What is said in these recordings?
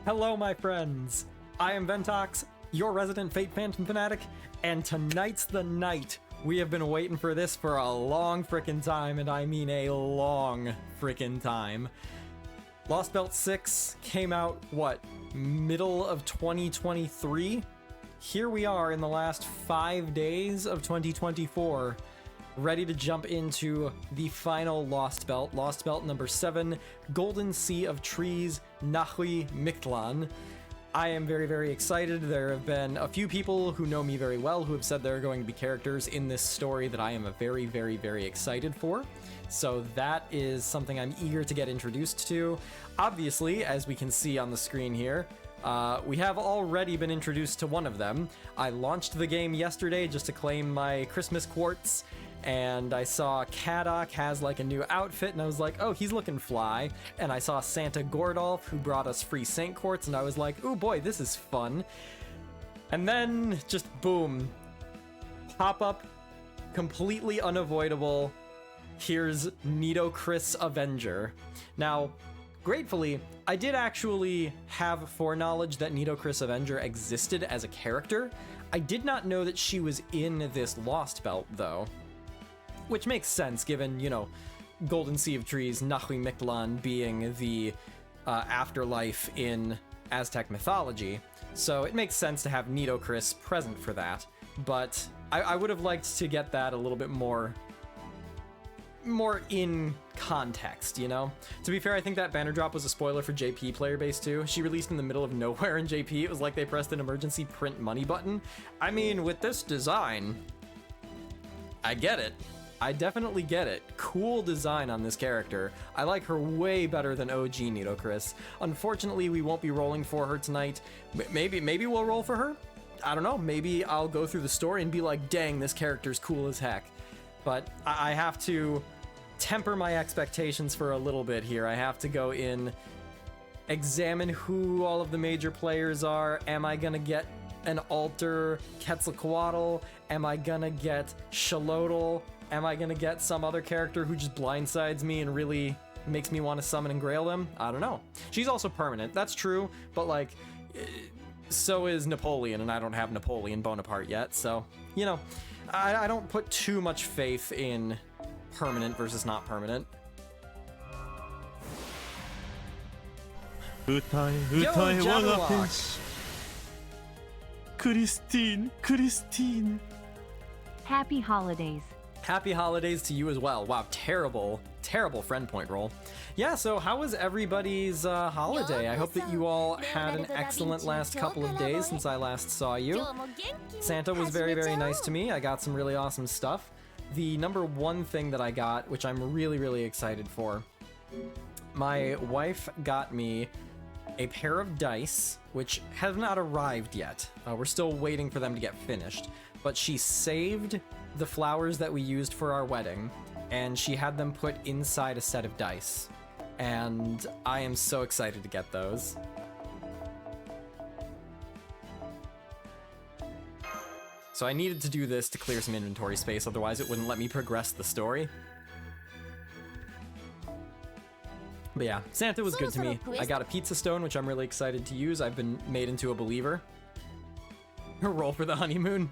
Hello, my friends! I am Ventox, your resident Fate Phantom fanatic, and tonight's the night. We have been waiting for this for a long frickin' time, and I mean a long frickin' time. Lostbelt 6 came out, what, middle of 2023? Here we are in the last 5 days of 2024, ready to jump into the final Lostbelt number 7, Golden Sea of Trees, Nahui Mictlan. I am very, very excited. There have been a few people who know me very well who have said there are going to be characters in this story that I am very, very, very excited for. So that is something I'm eager to get introduced to. Obviously, as we can see on the screen here, we have already been introduced to one of them. I launched the game yesterday just to claim my Christmas quartz, and I saw Kadok has like a new outfit, and I was like, oh, he's looking fly. And I saw Santa Gordolf, who brought us free Saint Quartz, and I was like, oh boy, this is fun. And then, just boom, pop up, completely unavoidable. Here's Nidokris Avenger. Now, gratefully, I did actually have foreknowledge that Nidokris Avenger existed as a character. I did not know that she was in this Lostbelt, though. Which makes sense, given, you know, Golden Sea of Trees, Nahui Mictlan being the afterlife in Aztec mythology. So it makes sense to have Nidokris present for that. But I would have liked to get that a little bit more in context, you know? To be fair, I think that banner drop was a spoiler for JP player base too. She released in the middle of nowhere in JP. It was like they pressed an emergency print money button. I mean, with this design, I get it. I definitely get it. Cool design on this character. I like her way better than OG Nidokris. Unfortunately, we won't be rolling for her tonight. Maybe we'll roll for her? I don't know. Maybe I'll go through the story and be like, dang, this character's cool as heck. But I have to temper my expectations for a little bit here. I have to go in, examine who all of the major players are. Am I gonna get an alter Quetzalcoatl? Am I gonna get Xolotl? Am I gonna get some other character who just blindsides me and really makes me want to summon and grail them? I don't know. She's also permanent, that's true, but like, so is Napoleon, and I don't have Napoleon Bonaparte yet, so, you know, I don't put too much faith in permanent versus not permanent. Yo, Jabberwock! Christine. Happy holidays. Happy holidays to you as well. Wow, terrible friend point roll. Yeah, so how was everybody's holiday? I hope that you all had an excellent last couple of days since I last saw you. Santa was very, very nice to me. I got some really awesome stuff. The number one thing that I got, which I'm really, really excited for, my wife got me a pair of dice, which have not arrived yet. We're still waiting for them to get finished, but she saved the flowers that we used for our wedding, and she had them put inside a set of dice. And I am so excited to get those. So I needed to do this to clear some inventory space, otherwise it wouldn't let me progress the story. But yeah, Santa was good to me. I got a pizza stone, which I'm really excited to use. I've been made into a believer. Roll for the honeymoon.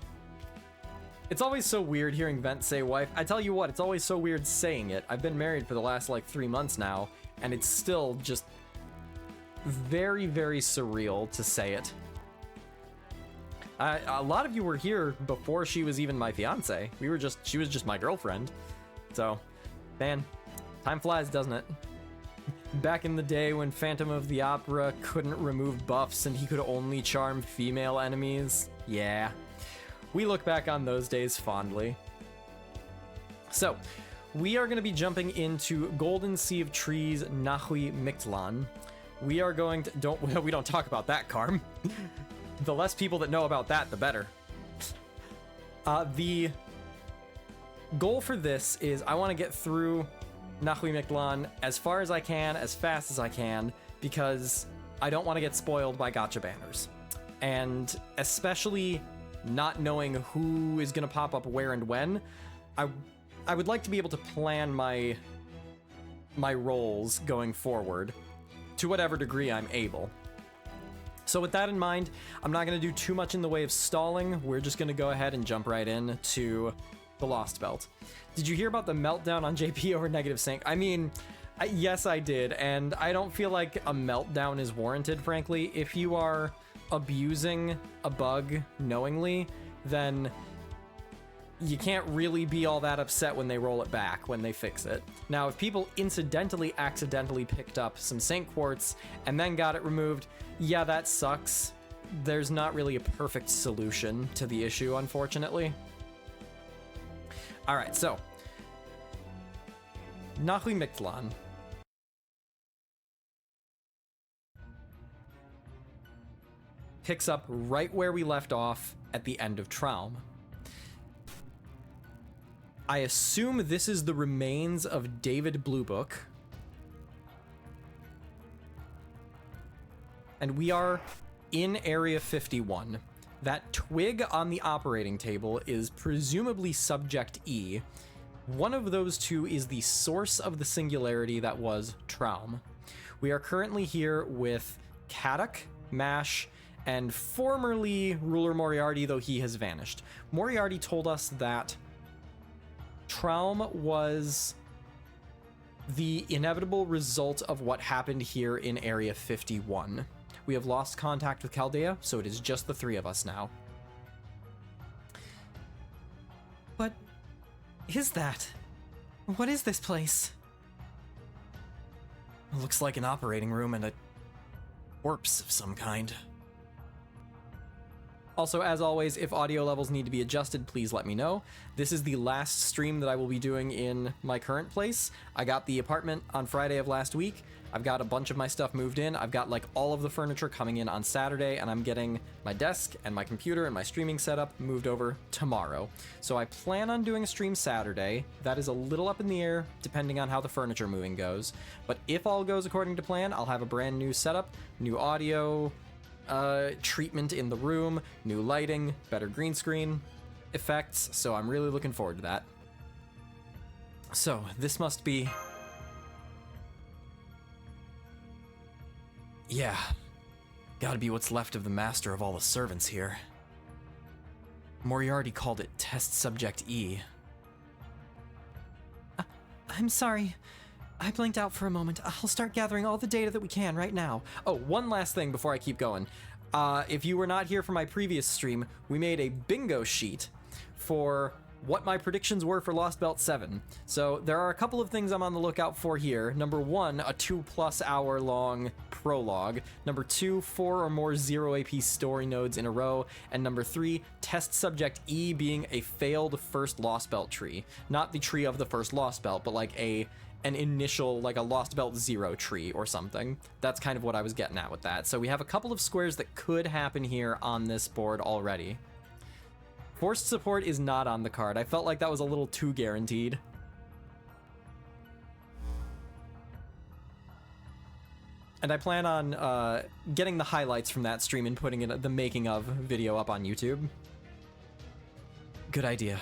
It's always so weird hearing Vent say wife. I tell you what, it's always so weird saying it. I've been married for the last like 3 months now, and it's still just very, very surreal to say it. A lot of you were here before she was even my fiance. She was just my girlfriend. So, man, time flies, doesn't it? Back in the day when Phantom of the Opera couldn't remove buffs and he could only charm female enemies. Yeah. We look back on those days fondly. So, we are going to be jumping into Golden Sea of Trees, Nahui Mictlan. We are going to... we don't talk about that, Karm. The less people that know about that, the better. The goal for this is I want to get through Nahui Mictlan as far as I can, as fast as I can, because I don't want to get spoiled by gacha banners. And especially not knowing who is going to pop up where and when, I would like to be able to plan my roles going forward to whatever degree I'm able. So with that in mind, I'm not going to do too much in the way of stalling. We're just going to go ahead and jump right in to the Lostbelt. Did you hear about the meltdown on JP over negative sync? I mean, yes, I did, and I don't feel like a meltdown is warranted, frankly. If you are abusing a bug knowingly, then you can't really be all that upset when they roll it back, when they fix it. Now, if people accidentally picked up some Saint Quartz and then got it removed, yeah, that sucks. There's not really a perfect solution to the issue, unfortunately. All right, so Nahui Mictlan. Picks up right where we left off at the end of Traum. I assume this is the remains of David Bluebook. And we are in Area 51. That twig on the operating table is presumably Subject E. One of those two is the source of the singularity that was Traum. We are currently here with Kadok, Mash, and formerly Ruler Moriarty, though he has vanished. Moriarty told us that Traum was the inevitable result of what happened here in Area 51. We have lost contact with Chaldea, so it is just the three of us now. What is that? What is this place? It looks like an operating room and a corpse of some kind. Also, as always, if audio levels need to be adjusted, please let me know. This is the last stream that I will be doing in my current place. I got the apartment on Friday of last week. I've got a bunch of my stuff moved in. I've got like all of the furniture coming in on Saturday, and I'm getting my desk and my computer and my streaming setup moved over tomorrow. So I plan on doing a stream Saturday. That is a little up in the air, depending on how the furniture moving goes. But if all goes according to plan, I'll have a brand new setup, new audio, treatment in the room, new lighting, better green screen effects, so I'm really looking forward to that. So, this must be... Yeah, gotta be what's left of the master of all the servants here. Moriarty called it Test Subject E. I'm sorry. I blinked out for a moment. I'll start gathering all the data that we can right now. Oh, one last thing before I keep going. If you were not here for my previous stream, we made a bingo sheet for what my predictions were for Lostbelt 7. So there are a couple of things I'm on the lookout for here. Number one, a 2+ hour long prologue. Number two, 4 or more 0 AP story nodes in a row. And number three, Test Subject E being a failed first Lostbelt tree. Not the tree of the first Lostbelt, but like an initial, like a Lostbelt 0 tree or something. That's kind of what I was getting at with that. So we have a couple of squares that could happen here on this board already. Forced support is not on the card. I felt like that was a little too guaranteed. And I plan on getting the highlights from that stream and putting the making of video up on YouTube. Good idea.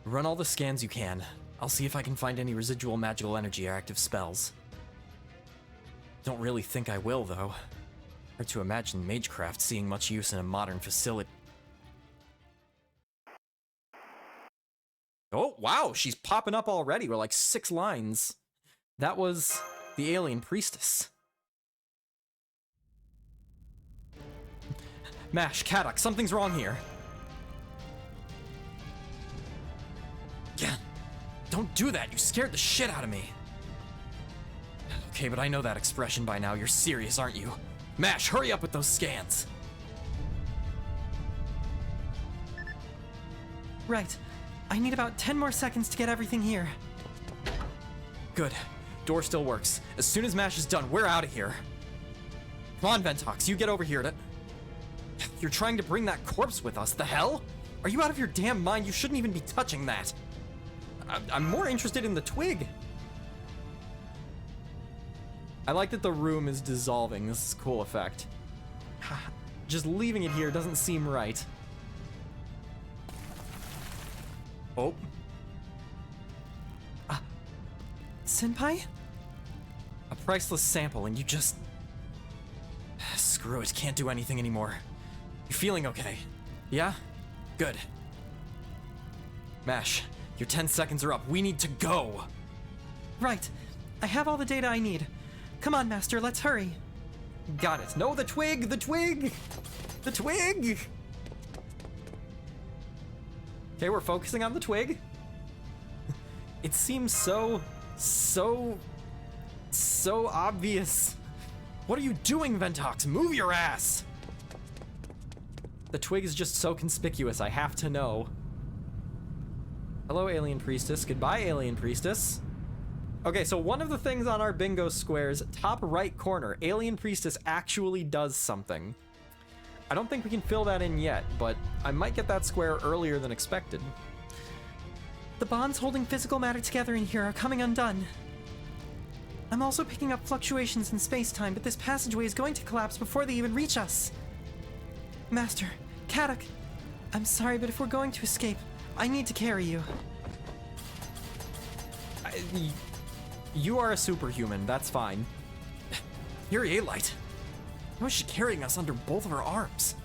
Run all the scans you can. I'll see if I can find any residual magical energy or active spells. Don't really think I will, though. Hard to imagine Magecraft seeing much use in a modern facility. Oh, wow, she's popping up already. We're like 6 lines. That was the alien priestess. Mash, Kadok, something's wrong here. Yeah, don't do that. You scared the shit out of me. Okay, but I know that expression by now. You're serious, aren't you? Mash, hurry up with those scans. Right. I need about 10 more seconds to get everything here. Good. Door still works. As soon as Mash is done, we're out of here. Come on, Ventox, you get over here to... You're trying to bring that corpse with us, the hell? Are you out of your damn mind? You shouldn't even be touching that. I'm more interested in the twig. I like that the room is dissolving. This is a cool effect. Just leaving it here doesn't seem right. Oh. Senpai? A priceless sample and you just... Screw it, can't do anything anymore. You feeling okay? Yeah? Good. Mash, your 10 seconds are up. We need to go. Right. I have all the data I need. Come on, Master, let's hurry. Got it. No, the twig! The twig! The twig! Okay, we're focusing on the twig. It seems so obvious. What are you doing, Ventox? Move your ass! The twig is just so conspicuous, I have to know. Hello, Alien Priestess. Goodbye, Alien Priestess. Okay, so one of the things on our bingo squares, top right corner, Alien Priestess actually does something. I don't think we can fill that in yet, but I might get that square earlier than expected. The bonds holding physical matter together in here are coming undone. I'm also picking up fluctuations in space-time, but this passageway is going to collapse before they even reach us. Master, Kadok, I'm sorry, but if we're going to escape, I need to carry you. You are a superhuman, that's fine. Urielite. How is she carrying us under both of her arms?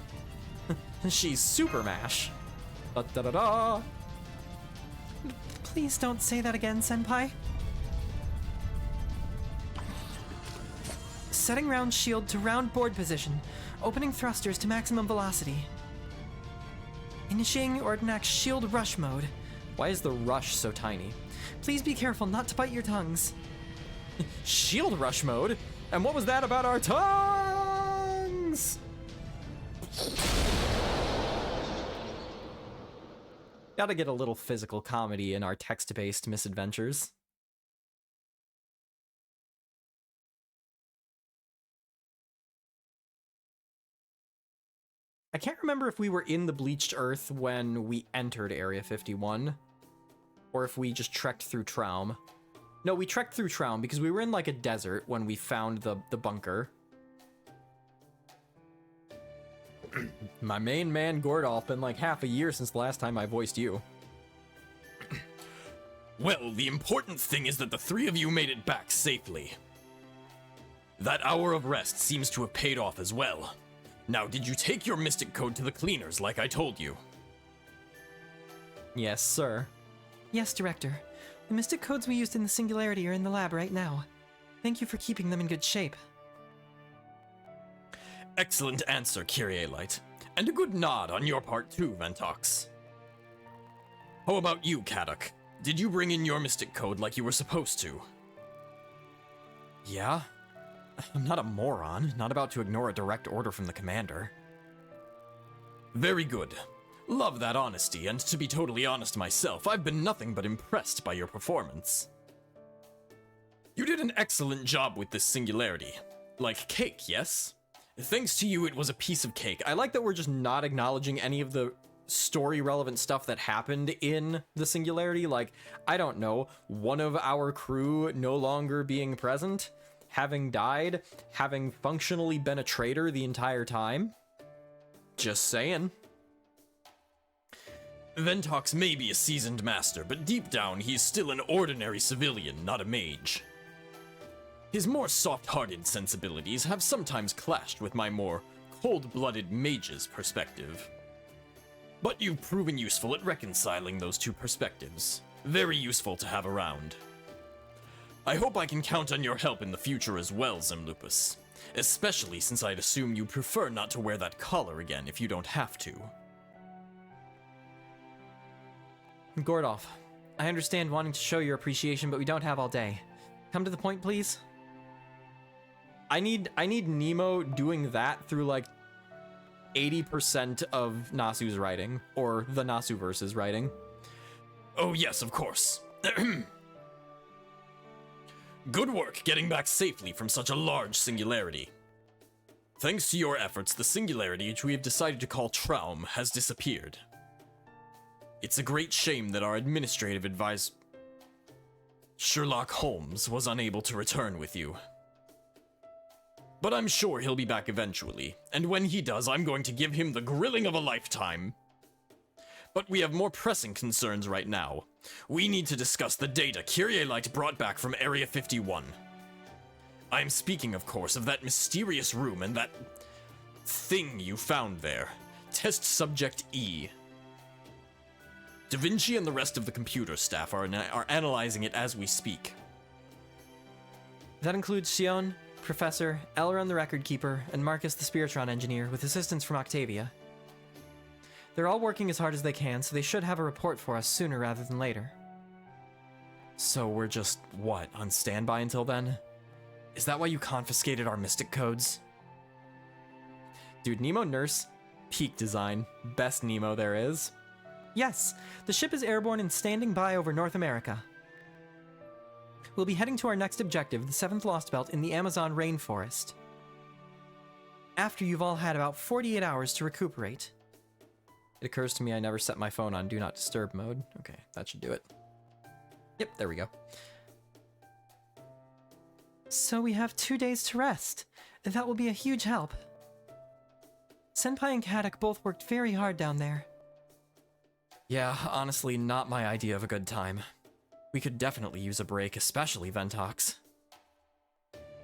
She's Super Mash. Da-da-da-da. Please don't say that again, Senpai. Setting round shield to round board position. Opening thrusters to maximum velocity. Initiating Ordinac's shield rush mode. Why is the rush so tiny? Please be careful not to bite your tongues. Shield rush mode? And what was that about our tongues? Gotta get a little physical comedy in our text-based misadventures. I can't remember if we were in the Bleached Earth when we entered Area 51, or if we just trekked through Traum. No, we trekked through Traum because we were in like a desert when we found the bunker. My main man, Gordolph, been like half a year since the last time I voiced you. Well, the important thing is that the three of you made it back safely. That hour of rest seems to have paid off as well. Now, did you take your mystic code to the cleaners like I told you? Yes, sir. Yes, Director. The mystic codes we used in the Singularity are in the lab right now. Thank you for keeping them in good shape. Excellent answer, Kyrielite. And a good nod on your part too, Ventox. How about you, Kadok? Did you bring in your mystic code like you were supposed to? Yeah? I'm not a moron, not about to ignore a direct order from the commander. Very good. Love that honesty, and to be totally honest myself, I've been nothing but impressed by your performance. You did an excellent job with this singularity. Like cake, yes? Thanks to you, it was a piece of cake. I like that we're just not acknowledging any of the story-relevant stuff that happened in the Singularity. Like, I don't know, one of our crew no longer being present, having died, having functionally been a traitor the entire time. Just saying. Ventox may be a seasoned master, but deep down he's still an ordinary civilian, not a mage. His more soft-hearted sensibilities have sometimes clashed with my more cold-blooded mage's perspective. But you've proven useful at reconciling those two perspectives. Very useful to have around. I hope I can count on your help in the future as well, Zemlupus. Especially since I'd assume you'd prefer not to wear that collar again if you don't have to. Gordolph, I understand wanting to show your appreciation, but we don't have all day. Come to the point, please. I need Nemo doing that through like 80% of Nasu's writing, or the Nasu-verse's writing. Oh yes, of course. Good work getting back safely from such a large singularity. Thanks to your efforts, the singularity, which we have decided to call Traum, has disappeared. It's a great shame that our administrative advisor, Sherlock Holmes, was unable to return with you. But I'm sure he'll be back eventually, and when he does, I'm going to give him the grilling of a lifetime. But we have more pressing concerns right now. We need to discuss the data Kyrielite brought back from Area 51. I'm speaking, of course, of that mysterious room and that thing you found there. Test Subject E. Da Vinci and the rest of the computer staff are analyzing it as we speak. That includes Xion, Professor, Elrond the Record Keeper, and Marcus the Spiritron Engineer, with assistance from Octavia. They're all working as hard as they can, so they should have a report for us sooner rather than later. So we're just, what, on standby until then? Is that why you confiscated our mystic codes? Dude, Nemo Nurse, peak design, best Nemo there is. Yes, the ship is airborne and standing by over North America. We'll be heading to our next objective, the 7th Lostbelt in the Amazon rainforest. After you've all had about 48 hours to recuperate. It occurs to me I never set my phone on Do Not Disturb mode. Okay, that should do it. Yep, there we go. So we have 2 days to rest. That will be a huge help. Senpai and Kadek both worked very hard down there. Yeah, honestly, not my idea of a good time. We could definitely use a break, especially Ventox.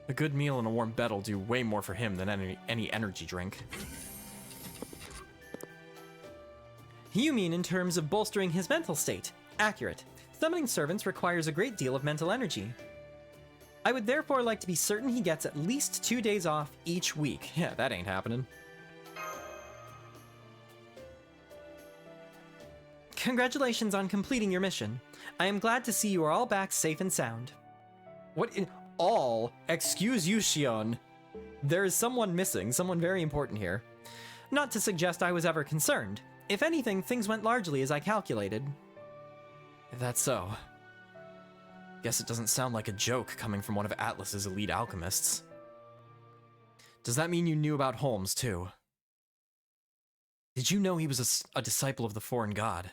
A good meal and a warm bed will do way more for him than any energy drink. You mean in terms of bolstering his mental state? Accurate. Summoning servants requires a great deal of mental energy. I would therefore like to be certain he gets at least 2 days off each week. Yeah, that ain't happening. Congratulations on completing your mission. I am glad to see you are all back safe and sound. What in all? Excuse you, Xion. There is someone missing, someone very important here. Not to suggest I was ever concerned. If anything, things went largely as I calculated. If that's so. Guess it doesn't sound like a joke coming from one of Atlas's elite alchemists. Does that mean you knew about Holmes, too? Did you know he was a disciple of the foreign god?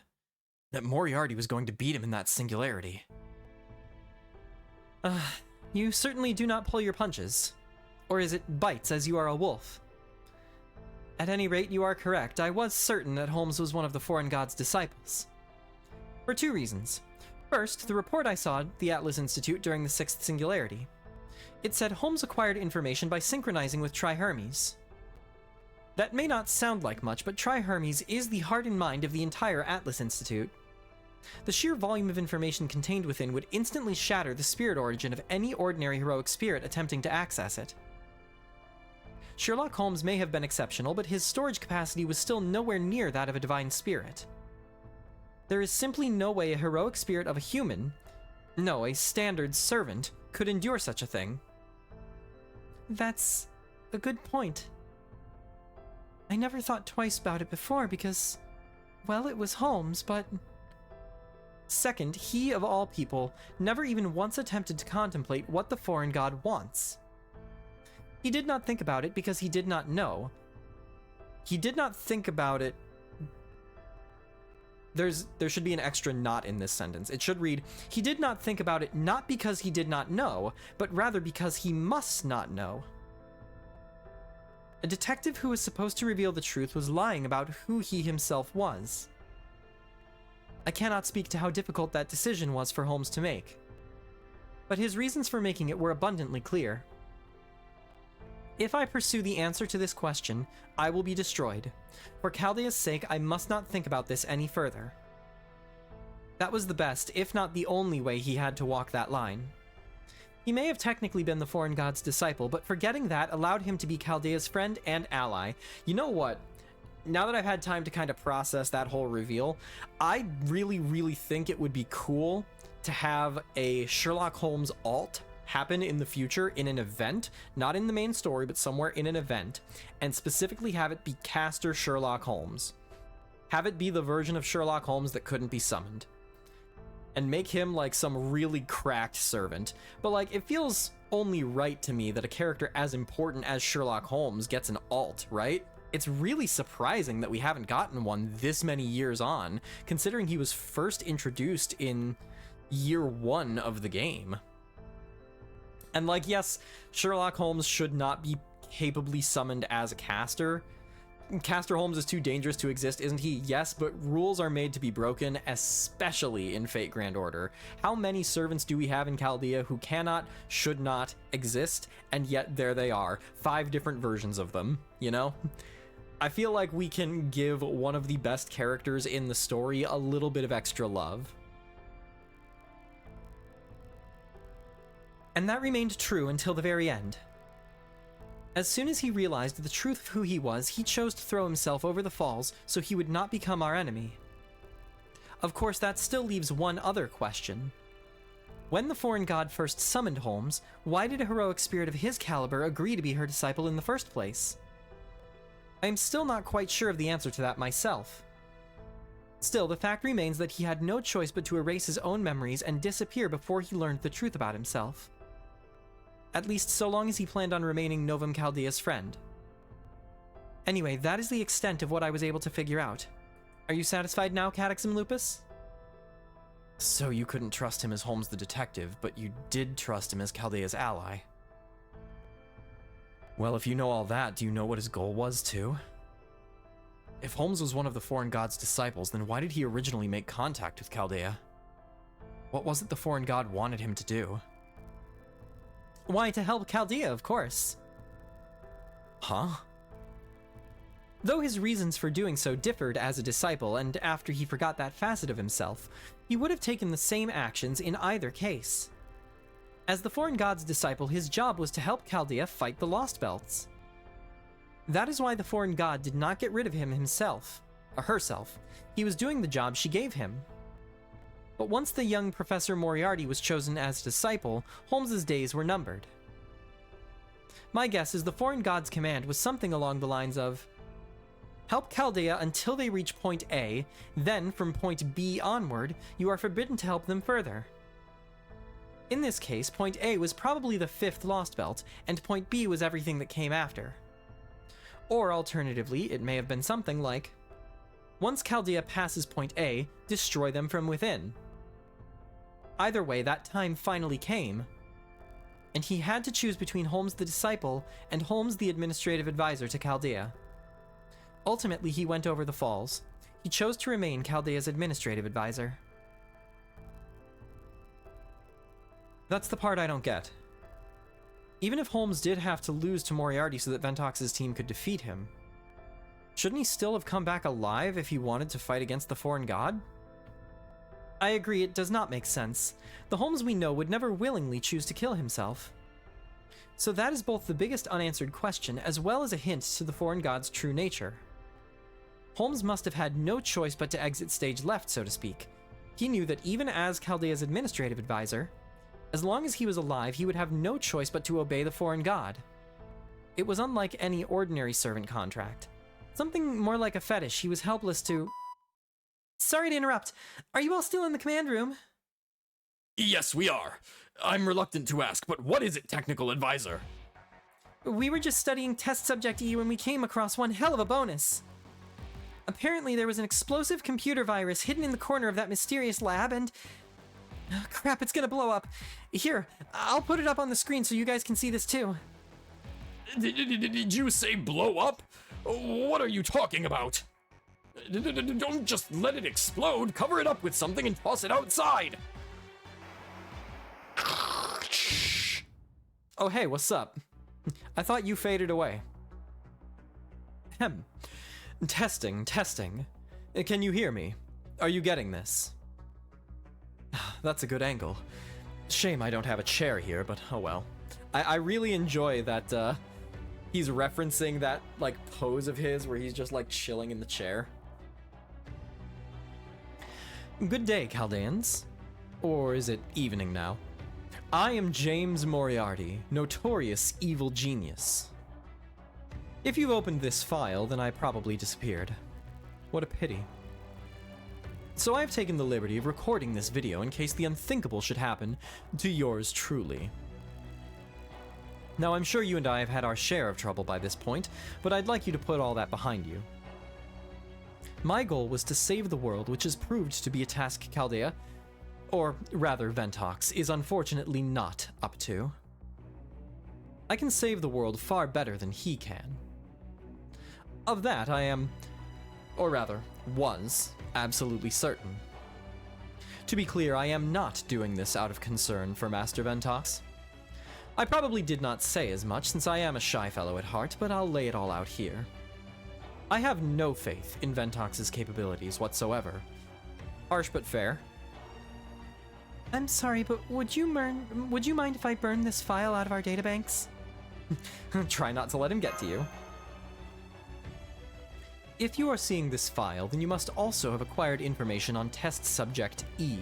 That Moriarty was going to beat him in that singularity? You certainly do not pull your punches. Or is it bites, as you are a wolf? At any rate, you are correct. I was certain that Holmes was one of the foreign god's disciples. For 2 reasons. First, the report I saw at the Atlas Institute during the 6th Singularity. It said Holmes acquired information by synchronizing with Tri-Hermes. That may not sound like much, but Tri-Hermes is the heart and mind of the entire Atlas Institute. The sheer volume of information contained within would instantly shatter the spirit origin of any ordinary heroic spirit attempting to access it. Sherlock Holmes may have been exceptional, but his storage capacity was still nowhere near that of a divine spirit. There is simply no way a heroic spirit of a human, no, a standard servant, could endure such a thing. That's a good point. I never thought twice about it before because, well, it was Holmes, but... Second, he, of all people, never even once attempted to contemplate what the foreign god wants. He did not think about it because he did not know. He did not think about it... There should be an extra not in this sentence. It should read, he did not think about it not because he did not know, but rather because he must not know. A detective who was supposed to reveal the truth was lying about who he himself was. I cannot speak to how difficult that decision was for Holmes to make. But his reasons for making it were abundantly clear. If I pursue the answer to this question, I will be destroyed. For Chaldea's sake, I must not think about this any further. That was the best, if not the only way he had to walk that line. He may have technically been the foreign god's disciple, but forgetting that allowed him to be Chaldea's friend and ally. You know what? Now that I've had time to kind of process that whole reveal, I really think it would be cool to have a Sherlock Holmes alt happen in the future in an event, not in the main story, but somewhere in an event, and specifically have it be caster Sherlock Holmes. Have it be the version of Sherlock Holmes that couldn't be summoned. And make him like some really cracked servant. But like, it feels only right to me that a character as important as Sherlock Holmes gets an alt, right? It's really surprising that we haven't gotten one this many years on, considering he was first introduced in year 1 of the game. And like, yes, Sherlock Holmes should not be capably summoned as a caster, Castor Holmes is too dangerous to exist, isn't he? Yes, but rules are made to be broken, especially in Fate Grand Order. How many servants do we have in Chaldea who cannot, should not exist, and yet there they are. 5 different versions of them, you know? I feel like we can give one of the best characters in the story a little bit of extra love. And that remained true until the very end. As soon as he realized the truth of who he was, he chose to throw himself over the falls so he would not become our enemy. Of course, that still leaves one other question. When the foreign god first summoned Holmes, why did a heroic spirit of his caliber agree to be her disciple in the first place? I am still not quite sure of the answer to that myself. Still, the fact remains that he had no choice but to erase his own memories and disappear before he learned the truth about himself. At least so long as he planned on remaining Novum Chaldea's friend. Anyway, that is the extent of what I was able to figure out. Are you satisfied now, Catexum Lupus? So you couldn't trust him as Holmes the detective, but you did trust him as Chaldea's ally. Well, if you know all that, do you know what his goal was, too? If Holmes was one of the foreign god's disciples, then why did he originally make contact with Chaldea? What was it the foreign god wanted him to do? Why, to help Chaldea, of course. Huh? Though his reasons for doing so differed as a disciple, and after he forgot that facet of himself, he would have taken the same actions in either case. As the foreign god's disciple, his job was to help Chaldea fight the Lostbelts. That is why the foreign god did not get rid of him himself, or herself. He was doing the job she gave him. But once the young Professor Moriarty was chosen as disciple, Holmes's days were numbered. My guess is the foreign god's command was something along the lines of, help Chaldea until they reach point A, then from point B onward, you are forbidden to help them further. In this case, point A was probably the 5th Lostbelt, and point B was everything that came after. Or alternatively, it may have been something like, once Chaldea passes point A, destroy them from within. Either way, that time finally came, and he had to choose between Holmes the disciple and Holmes the administrative advisor to Chaldea. Ultimately, he went over the falls. He chose to remain Chaldea's administrative advisor. That's the part I don't get. Even if Holmes did have to lose to Moriarty so that Ventox's team could defeat him, shouldn't he still have come back alive if he wanted to fight against the foreign god? I agree, it does not make sense. The Holmes we know would never willingly choose to kill himself. So that is both the biggest unanswered question as well as a hint to the foreign god's true nature. Holmes must have had no choice but to exit stage left, so to speak. He knew that even as Chaldea's administrative advisor, as long as he was alive, he would have no choice but to obey the foreign god. It was unlike any ordinary servant contract. Something more like a fetish. He was helpless to... Sorry to interrupt. Are you all still in the command room? Yes, we are. I'm reluctant to ask, but what is it, technical advisor? We were just studying test subject E when we came across one hell of a bonus. Apparently there was an explosive computer virus hidden in the corner of that mysterious lab and... Oh, crap, it's gonna blow up. Here, I'll put it up on the screen so you guys can see this too. Did you say blow up? What are you talking about? Don't just let it explode. Cover it up with something and toss it outside. Oh hey, what's up? I thought you faded away. Ahem. Testing. Can you hear me? Are you getting this? That's a good angle. Shame I don't have a chair here, but oh well. I really enjoy that he's referencing that like pose of his where he's just like chilling in the chair. Good day, Chaldeans. Or is it evening now? I am James Moriarty, notorious evil genius. If you've opened this file, then I probably disappeared. What a pity. So I've taken the liberty of recording this video in case the unthinkable should happen to yours truly. Now I'm sure you and I have had our share of trouble by this point, but I'd like you to put all that behind you. My goal was to save the world, which has proved to be a task Chaldea, or rather Ventox, is unfortunately not up to. I can save the world far better than he can. Of that I am, or rather, was, absolutely certain. To be clear, I am not doing this out of concern for Master Ventox. I probably did not say as much since I am a shy fellow at heart, but I'll lay it all out here. I have no faith in Ventox's capabilities whatsoever. Harsh but fair. I'm sorry, but would you mind if I burn this file out of our databanks? Try not to let him get to you. If you are seeing this file, then you must also have acquired information on test subject E.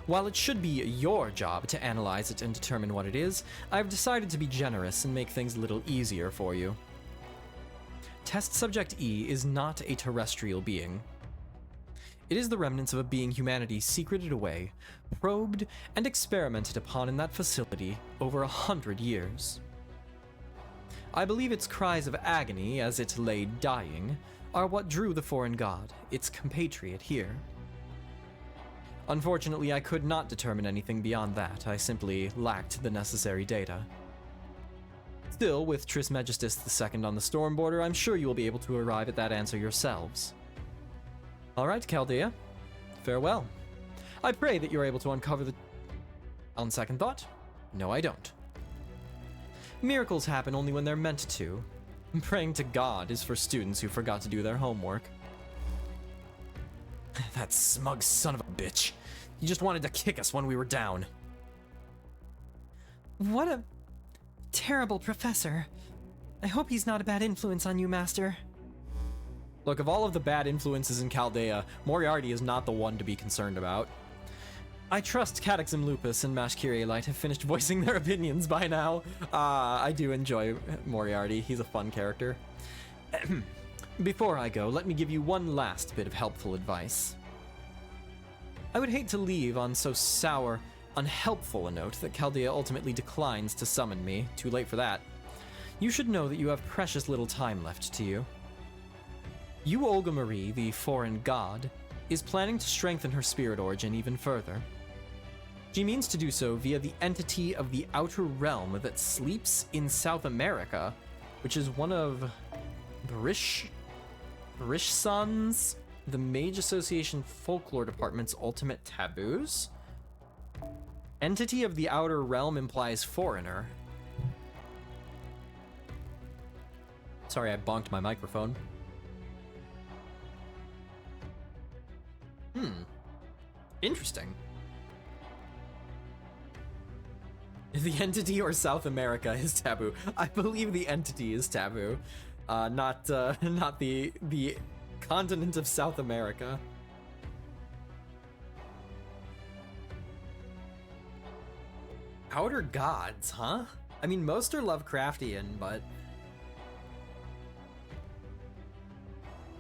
While it should be your job to analyze it and determine what it is, I've decided to be generous and make things a little easier for you. Test subject E is not a terrestrial being. It is the remnants of a being humanity secreted away, probed, and experimented upon in that facility over 100 years. I believe its cries of agony as it lay dying are what drew the foreign god, its compatriot, here. Unfortunately, I could not determine anything beyond that. I simply lacked the necessary data. Still, with Trismegistus II on the storm border, I'm sure you will be able to arrive at that answer yourselves. Alright, Chaldea. Farewell. I pray that you're able to uncover the... On second thought, no I don't. Miracles happen only when they're meant to. Praying to God is for students who forgot to do their homework. That smug son of a bitch. He just wanted to kick us when we were down. What a terrible professor. I hope he's not a bad influence on you, Master. Look, of all of the bad influences in Chaldea, Moriarty is not the one to be concerned about. I trust Catexum Lupus and Mashkiri Light have finished voicing their opinions by now. I do enjoy Moriarty. He's a fun character. Before I go, let me give you one last bit of helpful advice. I would hate to leave on so sour, unhelpful a note that Chaldea ultimately declines to summon me. Too late for that. You should know that you have precious little time left to you. You, Olga Marie, the foreign god, is planning to strengthen her spirit origin even further. She means to do so via the entity of the Outer Realm that sleeps in South America, which is one of Barishsan's, the Mage Association Folklore Department's ultimate taboos? Entity of the Outer Realm implies foreigner. Sorry, I bonked my microphone. Interesting. The entity or South America is taboo. I believe the entity is taboo, not the continent of South America. Outer gods, huh? I mean, most are Lovecraftian, but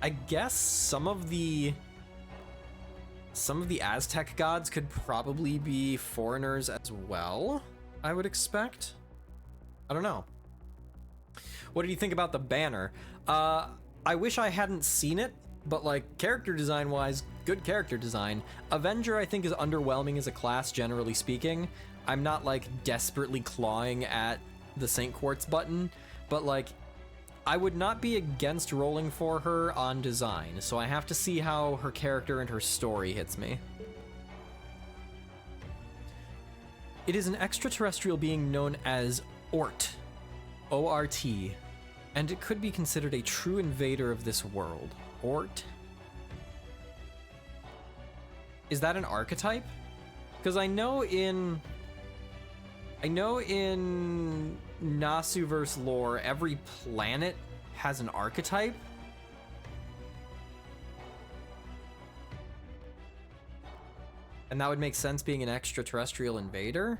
I guess some of the Aztec gods could probably be foreigners as well, I would expect. I don't know. What did you think about the banner? I wish I hadn't seen it, but like character design wise, good character design. Avenger I think is underwhelming as a class, generally speaking. I'm not like desperately clawing at the St. Quartz button, but like I would not be against rolling for her on design, so I have to see how her character and her story hits me. It is an extraterrestrial being known as Ort, O-R-T, and it could be considered a true invader of this world. Ort? Is that an archetype? Because I know in Nasuverse lore, every planet has an archetype. And that would make sense being an extraterrestrial invader.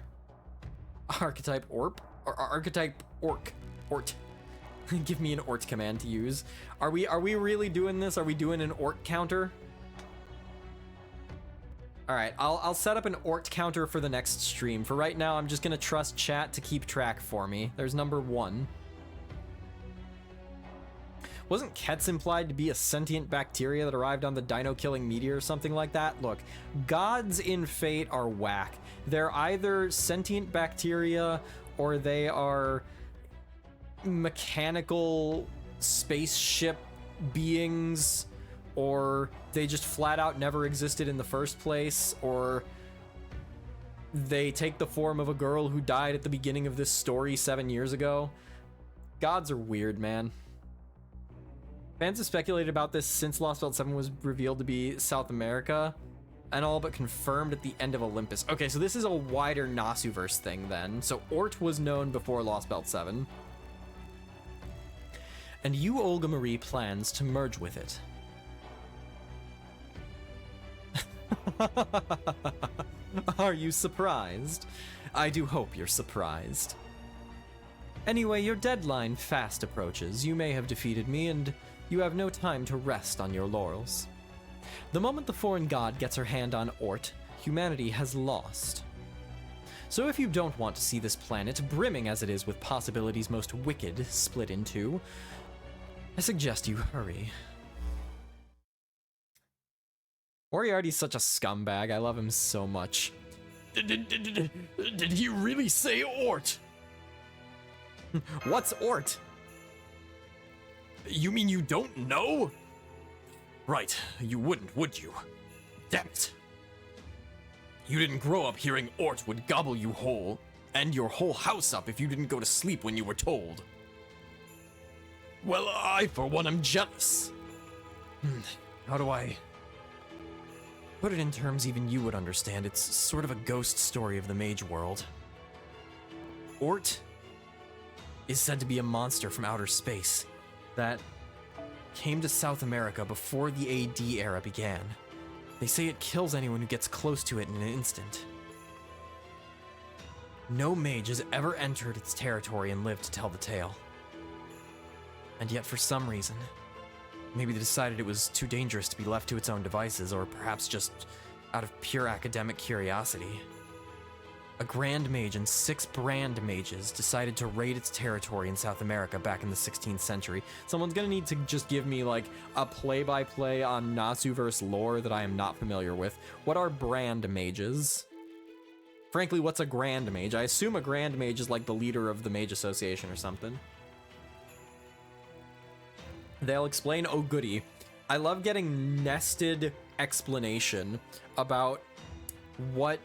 Archetype Orp? Or archetype Orc. Ort. Give me an Ort command to use. Are we really doing this? Are we doing an Ort counter? Alright, I'll set up an Ort counter for the next stream. For right now, I'm just gonna trust chat to keep track for me. There's number 1. Wasn't Ketz implied to be a sentient bacteria that arrived on the dino-killing meteor or something like that? Look, gods in Fate are whack. They're either sentient bacteria or they are mechanical spaceship beings, or they just flat out never existed in the first place, or they take the form of a girl who died at the beginning of this story 7 years ago. Gods are weird, man. Fans have speculated about this since Lostbelt 7 was revealed to be South America, and all but confirmed at the end of Olympus. Okay, so this is a wider Nasuverse thing then. So Ort was known before Lostbelt 7. And you, Olga Marie, plans to merge with it. Are you surprised? I do hope you're surprised. Anyway, your deadline fast approaches. You may have defeated me, and you have no time to rest on your laurels. The moment the foreign god gets her hand on Ort, humanity has lost. So if you don't want to see this planet, brimming as it is with possibilities most wicked, split in two, I suggest you hurry. Moriarty's such a scumbag. I love him so much. Did he really say Ort? What's Ort? You mean you don't know? Right, you wouldn't, would you? Damn it. You didn't grow up hearing Ort would gobble you whole, and your whole house up if you didn't go to sleep when you were told. Well, I, for one, am jealous. How do I put it in terms even you would understand? It's sort of a ghost story of the mage world. Ort is said to be a monster from outer space that came to South America before the AD era began. They say it kills anyone who gets close to it in an instant. No mage has ever entered its territory and lived to tell the tale. And yet, for some reason, maybe they decided it was too dangerous to be left to its own devices, or perhaps just out of pure academic curiosity, a Grand Mage and 6 Brand Mages decided to raid its territory in South America back in the 16th century. Someone's gonna need to just give me, like, a play-by-play on Nasuverse lore that I am not familiar with. What are Brand Mages? Frankly, what's a Grand Mage? I assume a Grand Mage is like the leader of the Mage Association or something. They'll explain, oh goody. I love getting nested explanation about what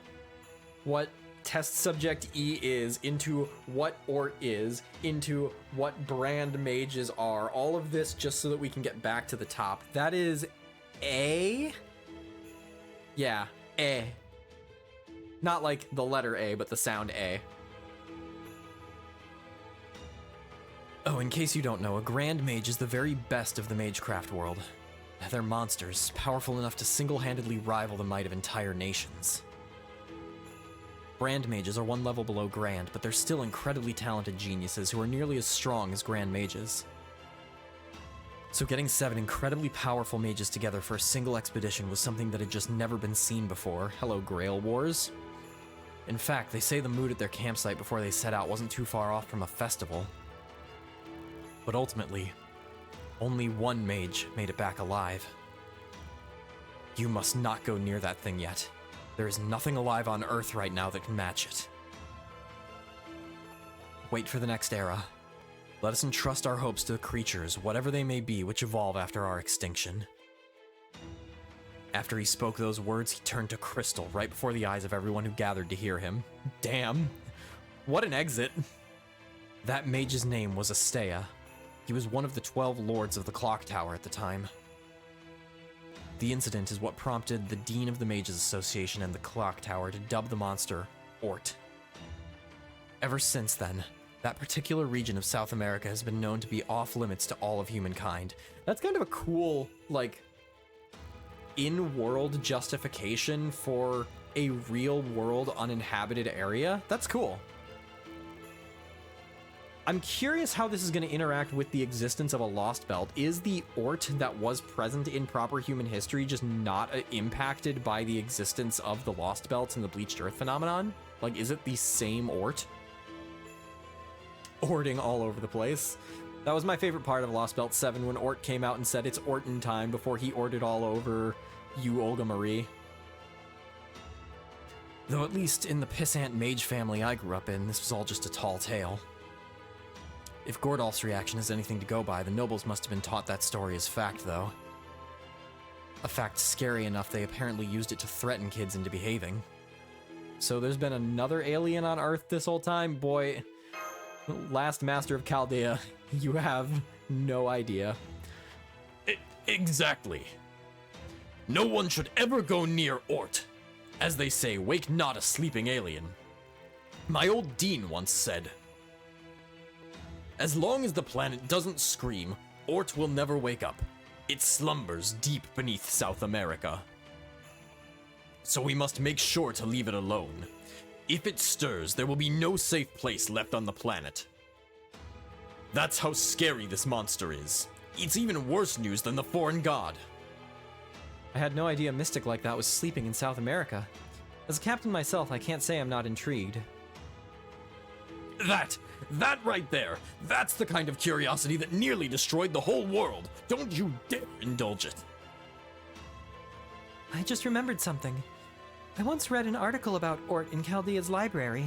test subject E is, into what Ort is, into what Brand Mages are. All of this just so that we can get back to the top. That is A? Yeah, A. Not like the letter A, but the sound A. Oh, in case you don't know, a Grand Mage is the very best of the Magecraft world. They're monsters, powerful enough to single-handedly rival the might of entire nations. Brand Mages are one level below Grand, but they're still incredibly talented geniuses who are nearly as strong as Grand Mages. So getting 7 incredibly powerful mages together for a single expedition was something that had just never been seen before. Hello, Grail Wars. In fact, they say the mood at their campsite before they set out wasn't too far off from a festival. But ultimately, only one mage made it back alive. You must not go near that thing yet. There is nothing alive on Earth right now that can match it. Wait for the next era. Let us entrust our hopes to the creatures, whatever they may be, which evolve after our extinction. After he spoke those words, he turned to crystal right before the eyes of everyone who gathered to hear him. Damn. What an exit. That mage's name was Astea. He was one of the 12 lords of the clock tower at the time. The incident is what prompted the Dean of the Mages Association and the Clock Tower to dub the monster Ort. Ever since then, that particular region of South America has been known to be off limits to all of humankind. That's kind of a cool, like, in-world justification for a real-world uninhabited area. That's cool. I'm curious how this is going to interact with the existence of a Lostbelt. Is the Ort that was present in proper human history just not impacted by the existence of the Lostbelt and the Bleached Earth phenomenon? Like, is it the same Ort? Orting all over the place. That was my favorite part of Lostbelt 7, when Ort came out and said it's Orton time before he orted all over you, Olga Marie. Though at least in the pissant mage family I grew up in, this was all just a tall tale. If Gordolf's reaction is anything to go by, the nobles must have been taught that story as fact, though. A fact scary enough they apparently used it to threaten kids into behaving. So there's been another alien on Earth this whole time? Boy, last master of Chaldea, you have no idea. Exactly. No one should ever go near Ort. As they say, wake not a sleeping alien. My old dean once said, as long as the planet doesn't scream, Ort will never wake up. It slumbers deep beneath South America. So we must make sure to leave it alone. If it stirs, there will be no safe place left on the planet. That's how scary this monster is. It's even worse news than the foreign god. I had no idea a mystic like that was sleeping in South America. As a captain myself, I can't say I'm not intrigued. That right there, that's the kind of curiosity that nearly destroyed the whole world. Don't you dare indulge it. I just remembered something. I once read an article about Ort in Chaldea's library.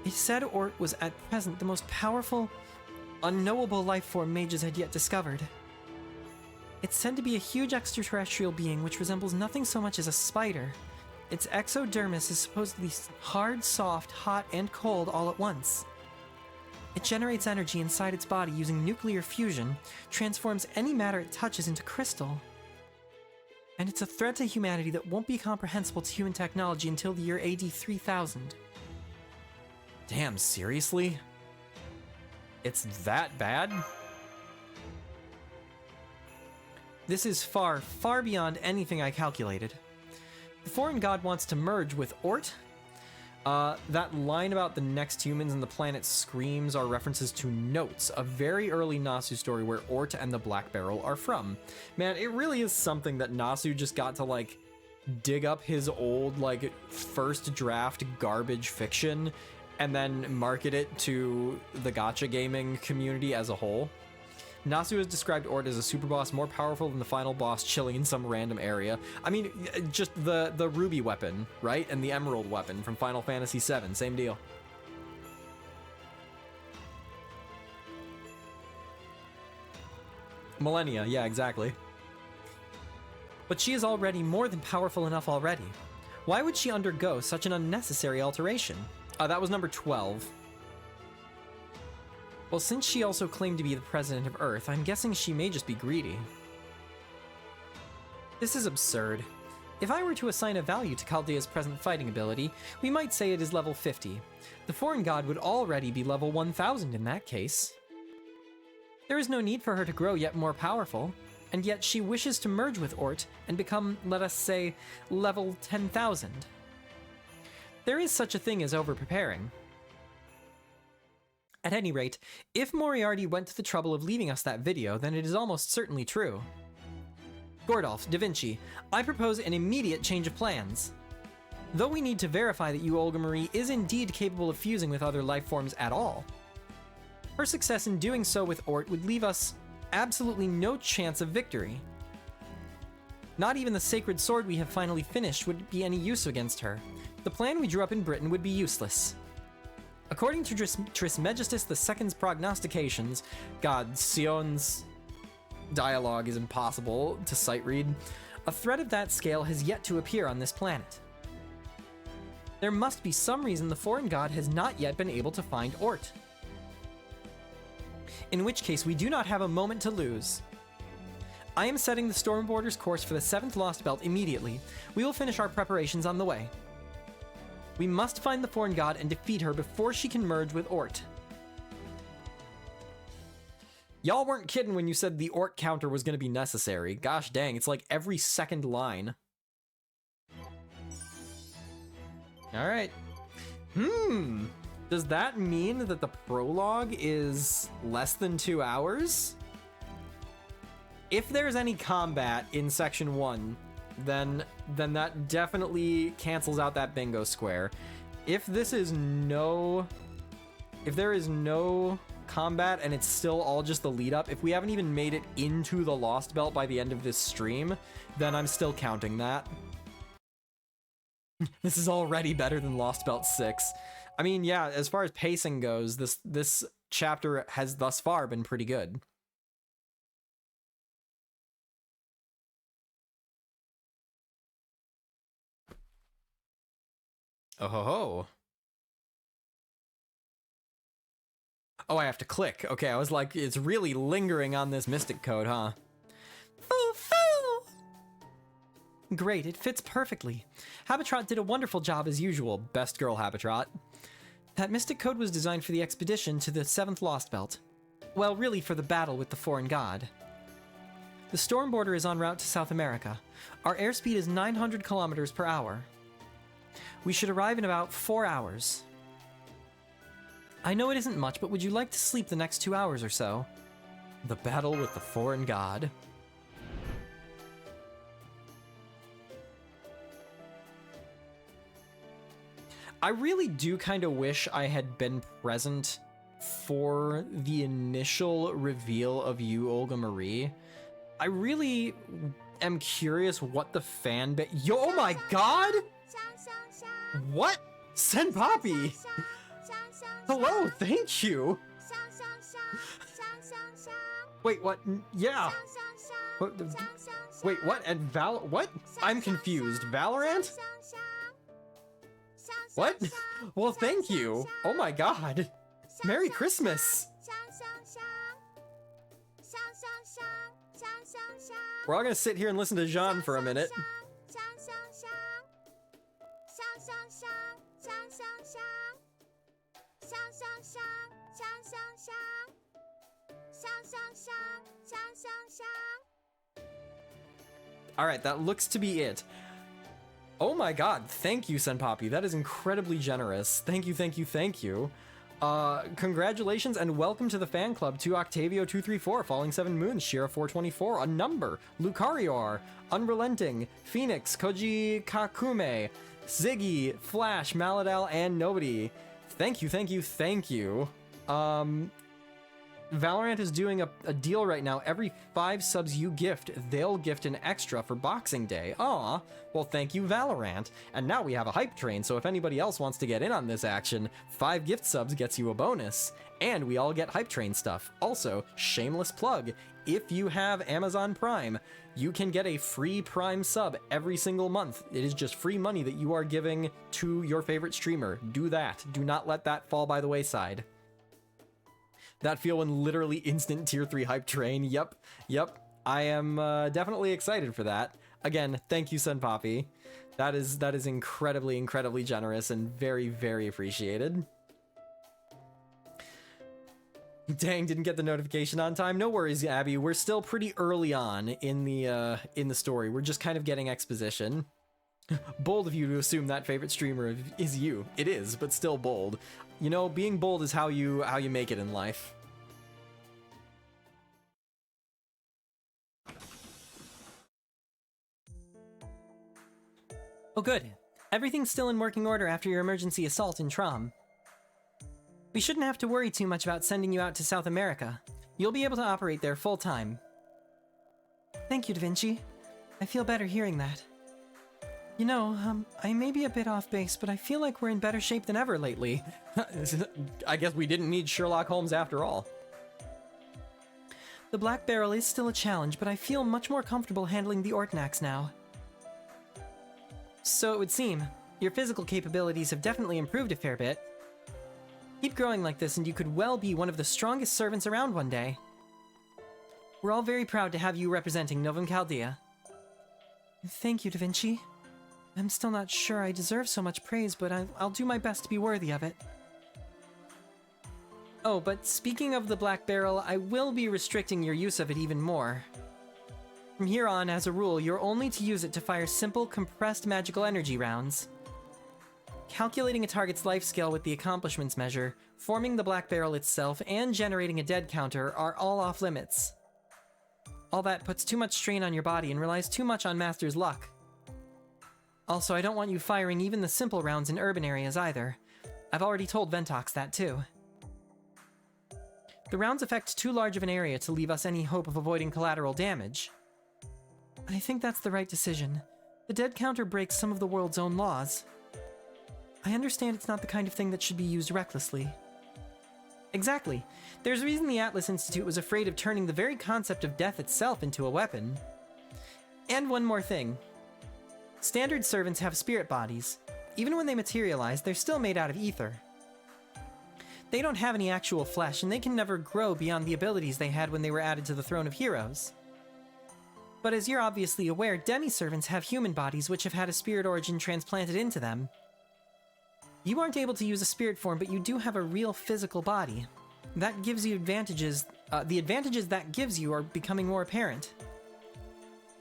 It said Ort was at present the most powerful, unknowable life form mages had yet discovered. It's said to be a huge extraterrestrial being which resembles nothing so much as a spider. Its exodermis is supposedly hard, soft, hot, and cold all at once. It generates energy inside its body using nuclear fusion, transforms any matter it touches into crystal. And it's a threat to humanity that won't be comprehensible to human technology until the year AD 3000. Damn, seriously? It's that bad? This is far, far beyond anything I calculated. The foreign god wants to merge with Ort. That line about the next humans and the planet screams are references to Notes, a very early Nasu story where Ort and the Black Barrel are from. Man, it really is something that Nasu just got to, like, dig up his old, like, first draft garbage fiction and then market it to the gacha gaming community as a whole. Nasu has described Ort as a super boss more powerful than the final boss chilling in some random area. I mean, just the ruby weapon, right? And the emerald weapon from Final Fantasy VII, same deal. Millennia, yeah, exactly. But she is already more than powerful enough already. Why would she undergo such an unnecessary alteration? That was number 12. Well, since she also claimed to be the president of Earth, I'm guessing she may just be greedy. This is absurd. If I were to assign a value to Chaldea's present fighting ability, we might say it is level 50. The foreign god would already be level 1000 in that case. There is no need for her to grow yet more powerful, and yet she wishes to merge with Ort and become, let us say, level 10,000. There is such a thing as over-preparing. At any rate, if Moriarty went to the trouble of leaving us that video, then it is almost certainly true. Gordolf, Da Vinci, I propose an immediate change of plans. Though we need to verify that you, Olga Marie, is indeed capable of fusing with other life forms at all. Her success in doing so with Ort would leave us absolutely no chance of victory. Not even the sacred sword we have finally finished would be any use against her. The plan we drew up in Britain would be useless. According to Trismegistus II's prognostications, God Sion's dialogue is impossible to sight read, a threat of that scale has yet to appear on this planet. There must be some reason the foreign god has not yet been able to find Ort. In which case, we do not have a moment to lose. I am setting the Stormboarder's course for the 7th Lostbelt immediately. We will finish our preparations on the way. We must find the foreign god and defeat her before she can merge with Ort. Y'all weren't kidding when you said the Ort counter was going to be necessary. Gosh dang, it's like every second line. Alright. Does that mean that the prologue is less than 2 hours? If there's any combat in section 1, then that definitely cancels out that bingo square. If there is no combat and it's still all just the lead up, if we haven't even made it into the Lostbelt by the end of this stream, then I'm still counting that. This is already better than Lostbelt 6. I mean, yeah, as far as pacing goes, this chapter has thus far been pretty good. Oh ho ho. Oh, I have to click. Okay, I was like, it's really lingering on this mystic code, huh? Foo foo! Great, it fits perfectly. Habitrot did a wonderful job as usual. Best girl, Habitrot. That mystic code was designed for the expedition to the 7th Lostbelt. Well, really for the battle with the foreign god. The storm border is en route to South America. Our airspeed is 900 kilometers per hour. We should arrive in about 4 hours. I know it isn't much, but would you like to sleep the next 2 hours or so? The battle with the foreign god. I really do kind of wish I had been present for the initial reveal of you, Olga Marie. I really am curious what the fan Yo, oh my god! What? Sen Poppy! Hello, thank you! Wait, what? Yeah! Wait, what? And what? I'm confused. Valorant? What? Well, thank you! Oh my god! Merry Christmas! We're all gonna sit here and listen to Jean for a minute. Alright, that looks to be it. Oh my god, thank you, Senpapi. That is incredibly generous. Thank you, thank you, thank you. Congratulations and welcome to the fan club to Octavio234, Falling 7 Moons, Shira424, A Number, Lucarior, Unrelenting, Phoenix, Koji Kakume, Ziggy, Flash, Maladal, and Nobody. Thank you, thank you, thank you. Valorant is doing a deal right now. Every 5 subs you gift, they'll gift an extra for Boxing Day. Aw, well thank you, Valorant. And now we have a hype train, so if anybody else wants to get in on this action, 5 gift subs gets you a bonus. And we all get hype train stuff. Also, shameless plug, if you have Amazon Prime, you can get a free Prime sub every single month. It is just free money that you are giving to your favorite streamer. Do that. Do not let that fall by the wayside. That feel when literally instant tier 3 hype train. Yep. I am definitely excited for that. Again, thank you, Senpapi. That is incredibly, incredibly generous and very, very appreciated. Dang, didn't get the notification on time. No worries, Abby. We're still pretty early on in the story. We're just kind of getting exposition. Bold of you to assume that favorite streamer is you. It is, but still bold. You know, being bold is how you make it in life. Oh good. Everything's still in working order after your emergency assault in Trom. We shouldn't have to worry too much about sending you out to South America. You'll be able to operate there full time. Thank you, Da Vinci. I feel better hearing that. You know, I may be a bit off base, but I feel like we're in better shape than ever lately. I guess we didn't need Sherlock Holmes after all. The Black Barrel is still a challenge, but I feel much more comfortable handling the Ortnax now. So it would seem. Your physical capabilities have definitely improved a fair bit. Keep growing like this and you could well be one of the strongest servants around one day. We're all very proud to have you representing Novum Chaldea. Thank you, Da Vinci. I'm still not sure I deserve so much praise, but I'll do my best to be worthy of it. Oh, but speaking of the Black Barrel, I will be restricting your use of it even more. From here on, as a rule, you're only to use it to fire simple, compressed magical energy rounds. Calculating a target's life scale with the accomplishments measure, forming the Black Barrel itself, and generating a dead counter are all off limits. All that puts too much strain on your body and relies too much on Master's luck. Also, I don't want you firing even the simple rounds in urban areas either. I've already told Ventox that too. The rounds affect too large of an area to leave us any hope of avoiding collateral damage. I think that's the right decision. The dead counter breaks some of the world's own laws. I understand it's not the kind of thing that should be used recklessly. Exactly. There's a reason the Atlas Institute was afraid of turning the very concept of death itself into a weapon. And one more thing. Standard servants have spirit bodies. Even when they materialize, they're still made out of ether. They don't have any actual flesh, and they can never grow beyond the abilities they had when they were added to the Throne of Heroes. But as you're obviously aware, demi-servants have human bodies which have had a spirit origin transplanted into them. You aren't able to use a spirit form, but you do have a real physical body. That gives you advantages. The advantages that gives you are becoming more apparent.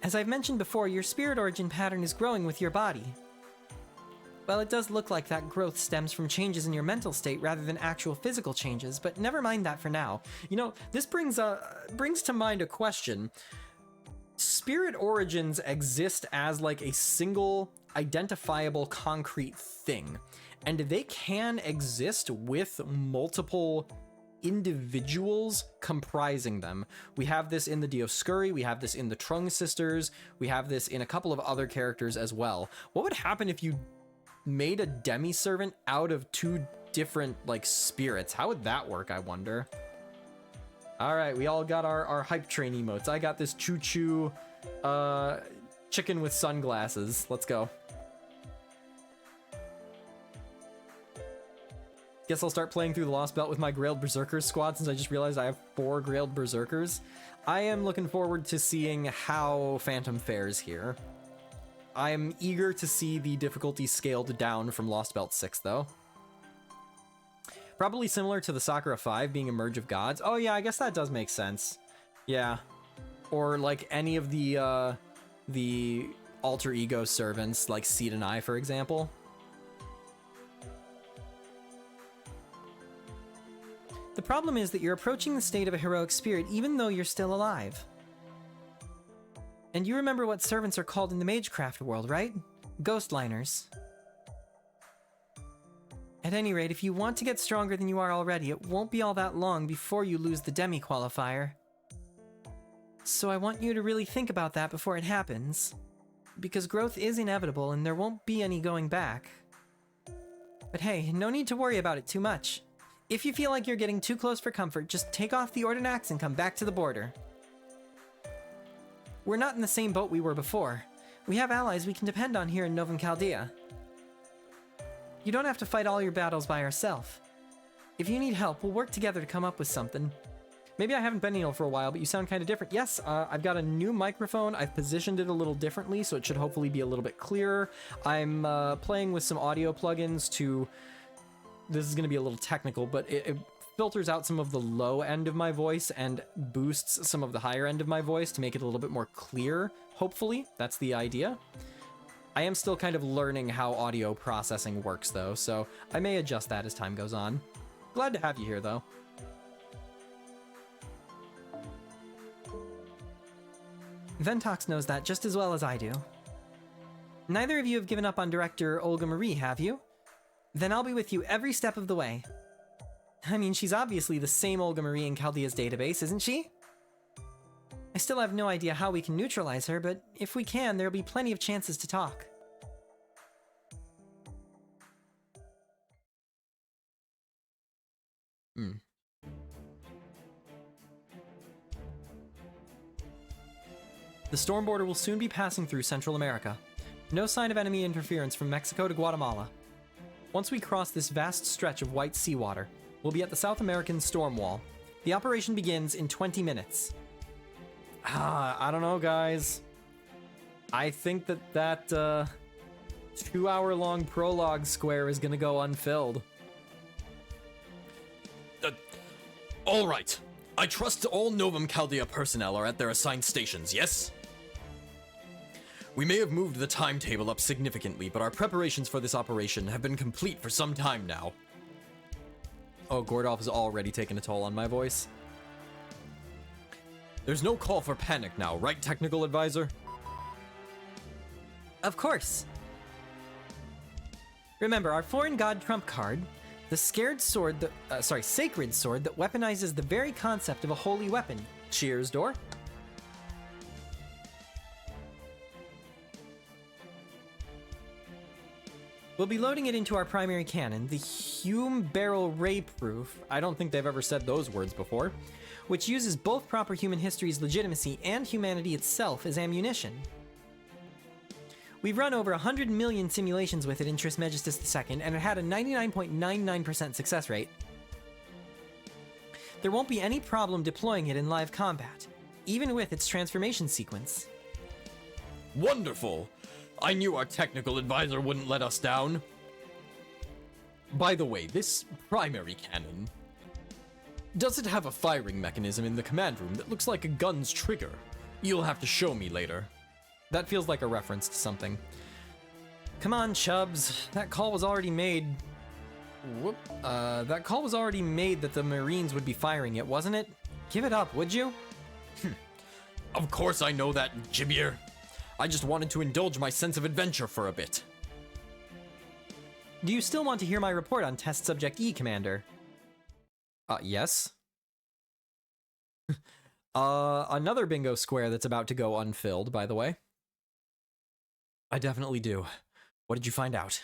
As I've mentioned before, your spirit origin pattern is growing with your body. Well, it does look like that growth stems from changes in your mental state rather than actual physical changes, but never mind that for now. You know, this brings to mind a question. Spirit origins exist as like a single identifiable concrete thing, and they can exist with multiple individuals comprising them. We have this in the Dioscuri, we have this in the Trung sisters, we have this in a couple of other characters as well. What would happen if you made a demi-servant out of two different, like, spirits? How would that work, I wonder? Alright, we all got our hype train emotes. I got this choo-choo, chicken with sunglasses. Let's go. Guess I'll start playing through the Lostbelt with my Grailed Berserkers squad since I just realized I have 4 Grailed Berserkers. I am looking forward to seeing how Phantom fares here. I am eager to see the difficulty scaled down from Lostbelt 6, though. Probably similar to the Sakura 5 being a Merge of Gods. Oh yeah, I guess that does make sense. Yeah. Or like any of the alter ego servants, like Seed and I, for example. The problem is that you're approaching the state of a heroic spirit even though you're still alive. And you remember what servants are called in the Magecraft world, right? Ghostliners. At any rate, if you want to get stronger than you are already, it won't be all that long before you lose the demi-qualifier. So I want you to really think about that before it happens. Because growth is inevitable and there won't be any going back. But hey, no need to worry about it too much. If you feel like you're getting too close for comfort, just take off the Ordinax and come back to the border. We're not in the same boat we were before. We have allies we can depend on here in Novum Chaldea. You don't have to fight all your battles by yourself. If you need help, we'll work together to come up with something. Maybe I haven't been here for a while, but you sound kind of different. Yes, I've got a new microphone. I've positioned it a little differently, so it should hopefully be a little bit clearer. I'm playing with some audio plugins to... This is going to be a little technical, but it filters out some of the low end of my voice and boosts some of the higher end of my voice to make it a little bit more clear, hopefully. That's the idea. I am still kind of learning how audio processing works, though, so I may adjust that as time goes on. Glad to have you here, though. Ventox knows that just as well as I do. Neither of you have given up on director Olga Marie, have you? Then I'll be with you every step of the way. I mean, she's obviously the same Olga Marie in Chaldea's database, isn't she? I still have no idea how we can neutralize her, but if we can, there'll be plenty of chances to talk. The storm border will soon be passing through Central America. No sign of enemy interference from Mexico to Guatemala. Once we cross this vast stretch of white seawater, we'll be at the South American storm wall. The operation begins in 20 minutes. I don't know, guys. I think that 2-hour-long prologue square is gonna go unfilled. All right. I trust all Novum Chaldea personnel are at their assigned stations, yes? We may have moved the timetable up significantly, but our preparations for this operation have been complete for some time now. Oh, Gordolf is already taking a toll on my voice. There's no call for panic now, right, Technical Advisor? Of course. Remember, our foreign god trump card, the sacred sword that weaponizes the very concept of a holy weapon. Cheers, Door. We'll be loading it into our primary cannon, the Hume Barrel Ray Proof. I don't think they've ever said those words before, which uses both proper human history's legitimacy and humanity itself as ammunition. We've run over 100 million simulations with it in Trismegistus II, and it had a 99.99% success rate. There won't be any problem deploying it in live combat, even with its transformation sequence. Wonderful! I knew our technical advisor wouldn't let us down. By the way, this primary cannon, does it have a firing mechanism in the command room that looks like a gun's trigger? You'll have to show me later. That feels like a reference to something. Come on, Chubbs. That call was already made. That call was already made that the Marines would be firing it, wasn't it? Give it up, would you? Of course I know that, Jibbier. I just wanted to indulge my sense of adventure for a bit. Do you still want to hear my report on Test Subject E, Commander? Yes. Another bingo square that's about to go unfilled, by the way. I definitely do. What did you find out?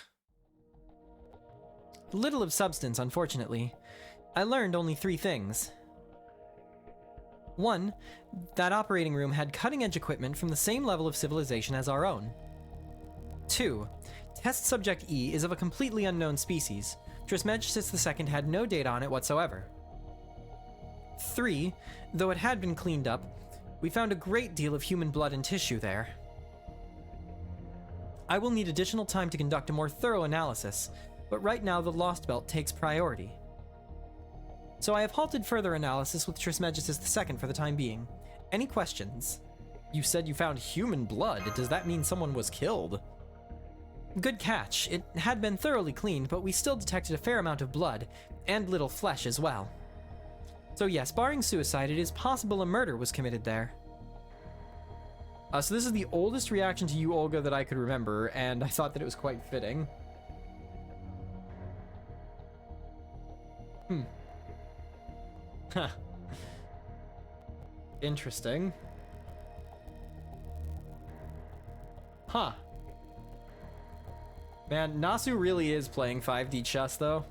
Little of substance, unfortunately. I learned only 3 things. 1, that operating room had cutting-edge equipment from the same level of civilization as our own. 2, Test Subject E is of a completely unknown species. Trismegistus II had no data on it whatsoever. 3, though it had been cleaned up, we found a great deal of human blood and tissue there. I will need additional time to conduct a more thorough analysis, but right now the Lostbelt takes priority. So I have halted further analysis with Trismegistus II for the time being. Any questions? You said you found human blood. Does that mean someone was killed? Good catch. It had been thoroughly cleaned, but we still detected a fair amount of blood, and little flesh as well. So yes, barring suicide, it is possible a murder was committed there. So this is the oldest reaction to you, Olga, that I could remember, and I thought that it was quite fitting. Huh. Interesting. Huh. Man, Nasu really is playing 5D chess, though.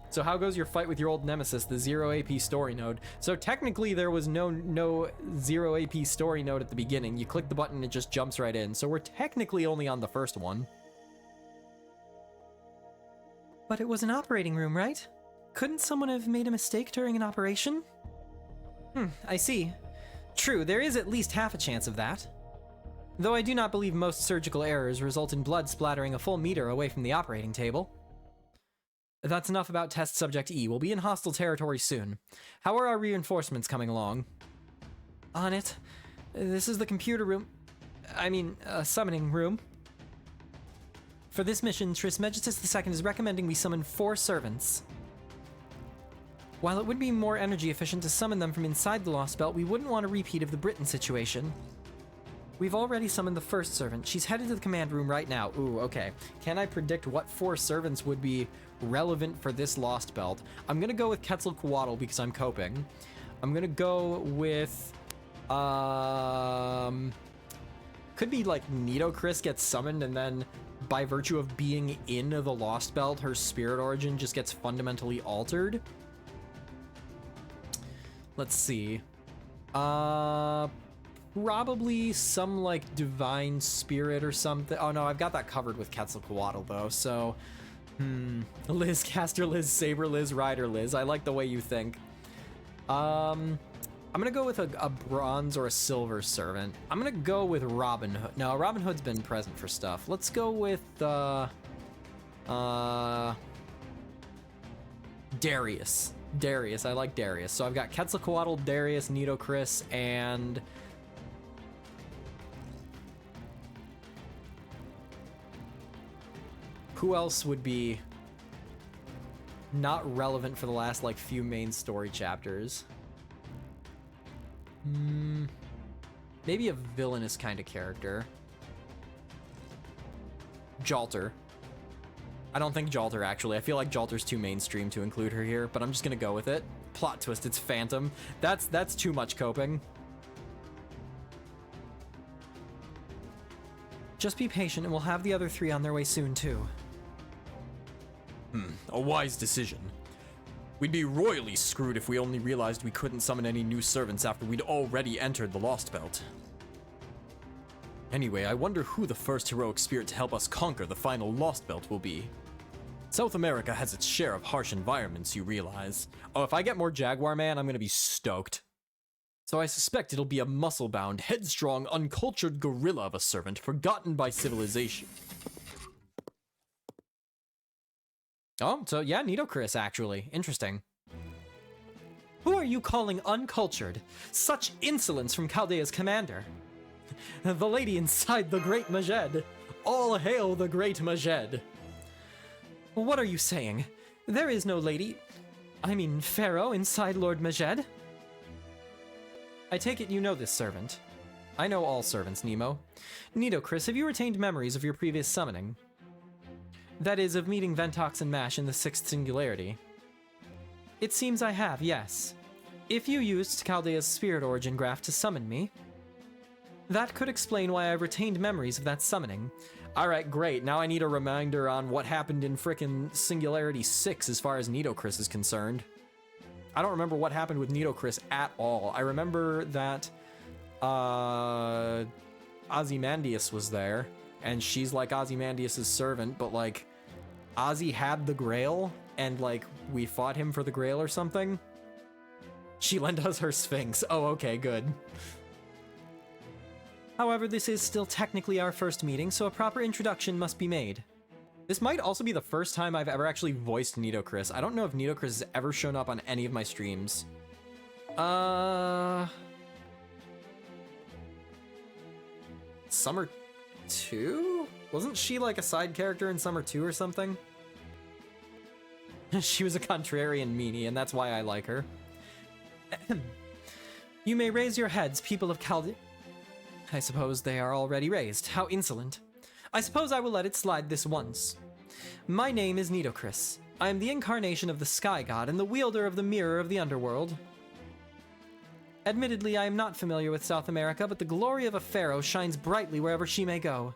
So how goes your fight with your old nemesis, the 0 AP story node? So technically there was no 0 AP story node at the beginning. You click the button, it just jumps right in. So we're technically only on the first one. But it was an operating room, right? Couldn't someone have made a mistake during an operation? I see. True, there is at least half a chance of that. Though I do not believe most surgical errors result in blood splattering a full meter away from the operating table. That's enough about Test Subject E. We'll be in hostile territory soon. How are our reinforcements coming along? On it. This is the computer room. Summoning room. For this mission, Trismegistus II is recommending we summon 4 servants. While it would be more energy efficient to summon them from inside the Lostbelt, we wouldn't want a repeat of the Britain situation. We've already summoned the first servant. She's headed to the command room right now. Ooh, okay. Can I predict what 4 servants would be relevant for this Lostbelt? I'm gonna go with Quetzalcoatl because I'm coping. I'm gonna go with... Could be like Nitocris gets summoned and then by virtue of being in the Lostbelt, her spirit origin just gets fundamentally altered. Let's see. Probably some like divine spirit or something. Oh no, I've got that covered with Quetzalcoatl though, so... Liz, Caster Liz, Saber Liz, Rider Liz. I like the way you think. I'm gonna go with a bronze or a silver servant. I'm gonna go with Robin Hood. No, Robin Hood's been present for stuff. Let's go with, Darius. Darius, I like Darius. So I've got Quetzalcoatl, Darius, Nitocris, and... who else would be not relevant for the last, like, few main story chapters? Maybe a villainous kind of character. Jalter. I don't think Jalter, actually. I feel like Jalter's too mainstream to include her here, but I'm just gonna go with it. Plot twist, it's Phantom. That's too much coping. Just be patient and we'll have the other 3 on their way soon, too. A wise decision. We'd be royally screwed if we only realized we couldn't summon any new servants after we'd already entered the Lostbelt. Anyway, I wonder who the first heroic spirit to help us conquer the final Lostbelt will be. South America has its share of harsh environments, you realize. Oh, if I get more Jaguar Man, I'm gonna be stoked. So I suspect it'll be a muscle-bound, headstrong, uncultured gorilla of a servant forgotten by civilization. Oh, so yeah, Nitocris, actually. Interesting. Who are you calling uncultured? Such insolence from Chaldea's commander. The lady inside the Great Majed. All hail the Great Majed. What are you saying? There is no lady... I mean, Pharaoh inside Lord Majed? I take it you know this servant. I know all servants, Nemo. Nitocris, have you retained memories of your previous summoning? That is, of meeting Ventox and Mash in the 6th Singularity. It seems I have, yes. If you used Chaldea's Spirit Origin Graph to summon me, that could explain why I've retained memories of that summoning. Alright, great. Now I need a reminder on what happened in frickin' Singularity 6 as far as Nitocris is concerned. I don't remember what happened with Nitocris at all. I remember that Ozymandias was there, and she's like Ozymandias' servant, but like Ozzy had the Grail, and like we fought him for the Grail or something. She lent us her Sphinx. Oh, okay, good. However, this is still technically our first meeting, so a proper introduction must be made. This might also be the first time I've ever actually voiced Nitocris. I don't know if Nitocris has ever shown up on any of my streams. Summer 2? Wasn't she like a side character in Summer 2 or something? She was a contrarian meanie, and that's why I like her. You may raise your heads, people of Chaldea. I suppose they are already raised. How insolent. I suppose I will let it slide this once. My name is Nitocris. I am the incarnation of the Sky God and the wielder of the Mirror of the Underworld. Admittedly, I am not familiar with South America, but the glory of a pharaoh shines brightly wherever she may go.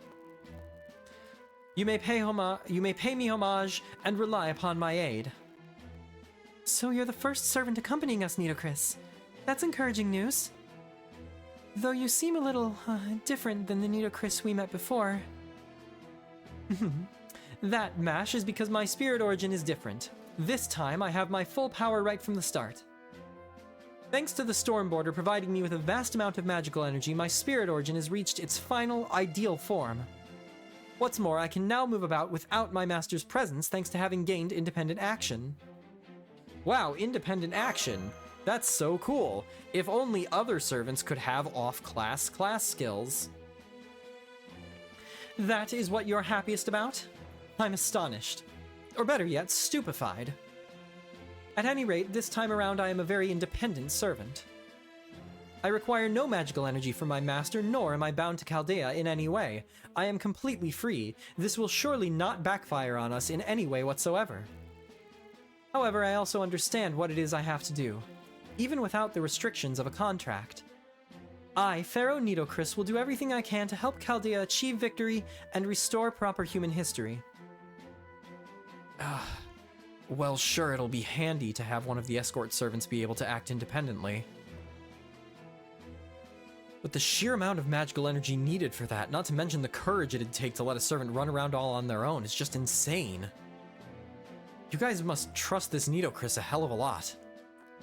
You may pay me homage and rely upon my aid. So you're the first servant accompanying us, Nitocris. That's encouraging news. Though you seem a little different than the Nitocris we met before. That, Mash, is because my spirit origin is different. This time, I have my full power right from the start. Thanks to the Storm Border providing me with a vast amount of magical energy, my spirit origin has reached its final, ideal form. What's more, I can now move about without my master's presence thanks to having gained independent action. Wow, independent action! That's so cool! If only other servants could have off-class class skills. That is what you're happiest about? I'm astonished. Or better yet, stupefied. At any rate, this time around I am a very independent servant. I require no magical energy from my master, nor am I bound to Chaldea in any way. I am completely free. This will surely not backfire on us in any way whatsoever. However, I also understand what it is I have to do, even without the restrictions of a contract. I, Pharaoh Nitocris, will do everything I can to help Chaldea achieve victory and restore proper human history. Well, sure, it'll be handy to have one of the escort servants be able to act independently. But the sheer amount of magical energy needed for that, not to mention the courage it'd take to let a servant run around all on their own, is just insane. You guys must trust this Nitocris a hell of a lot.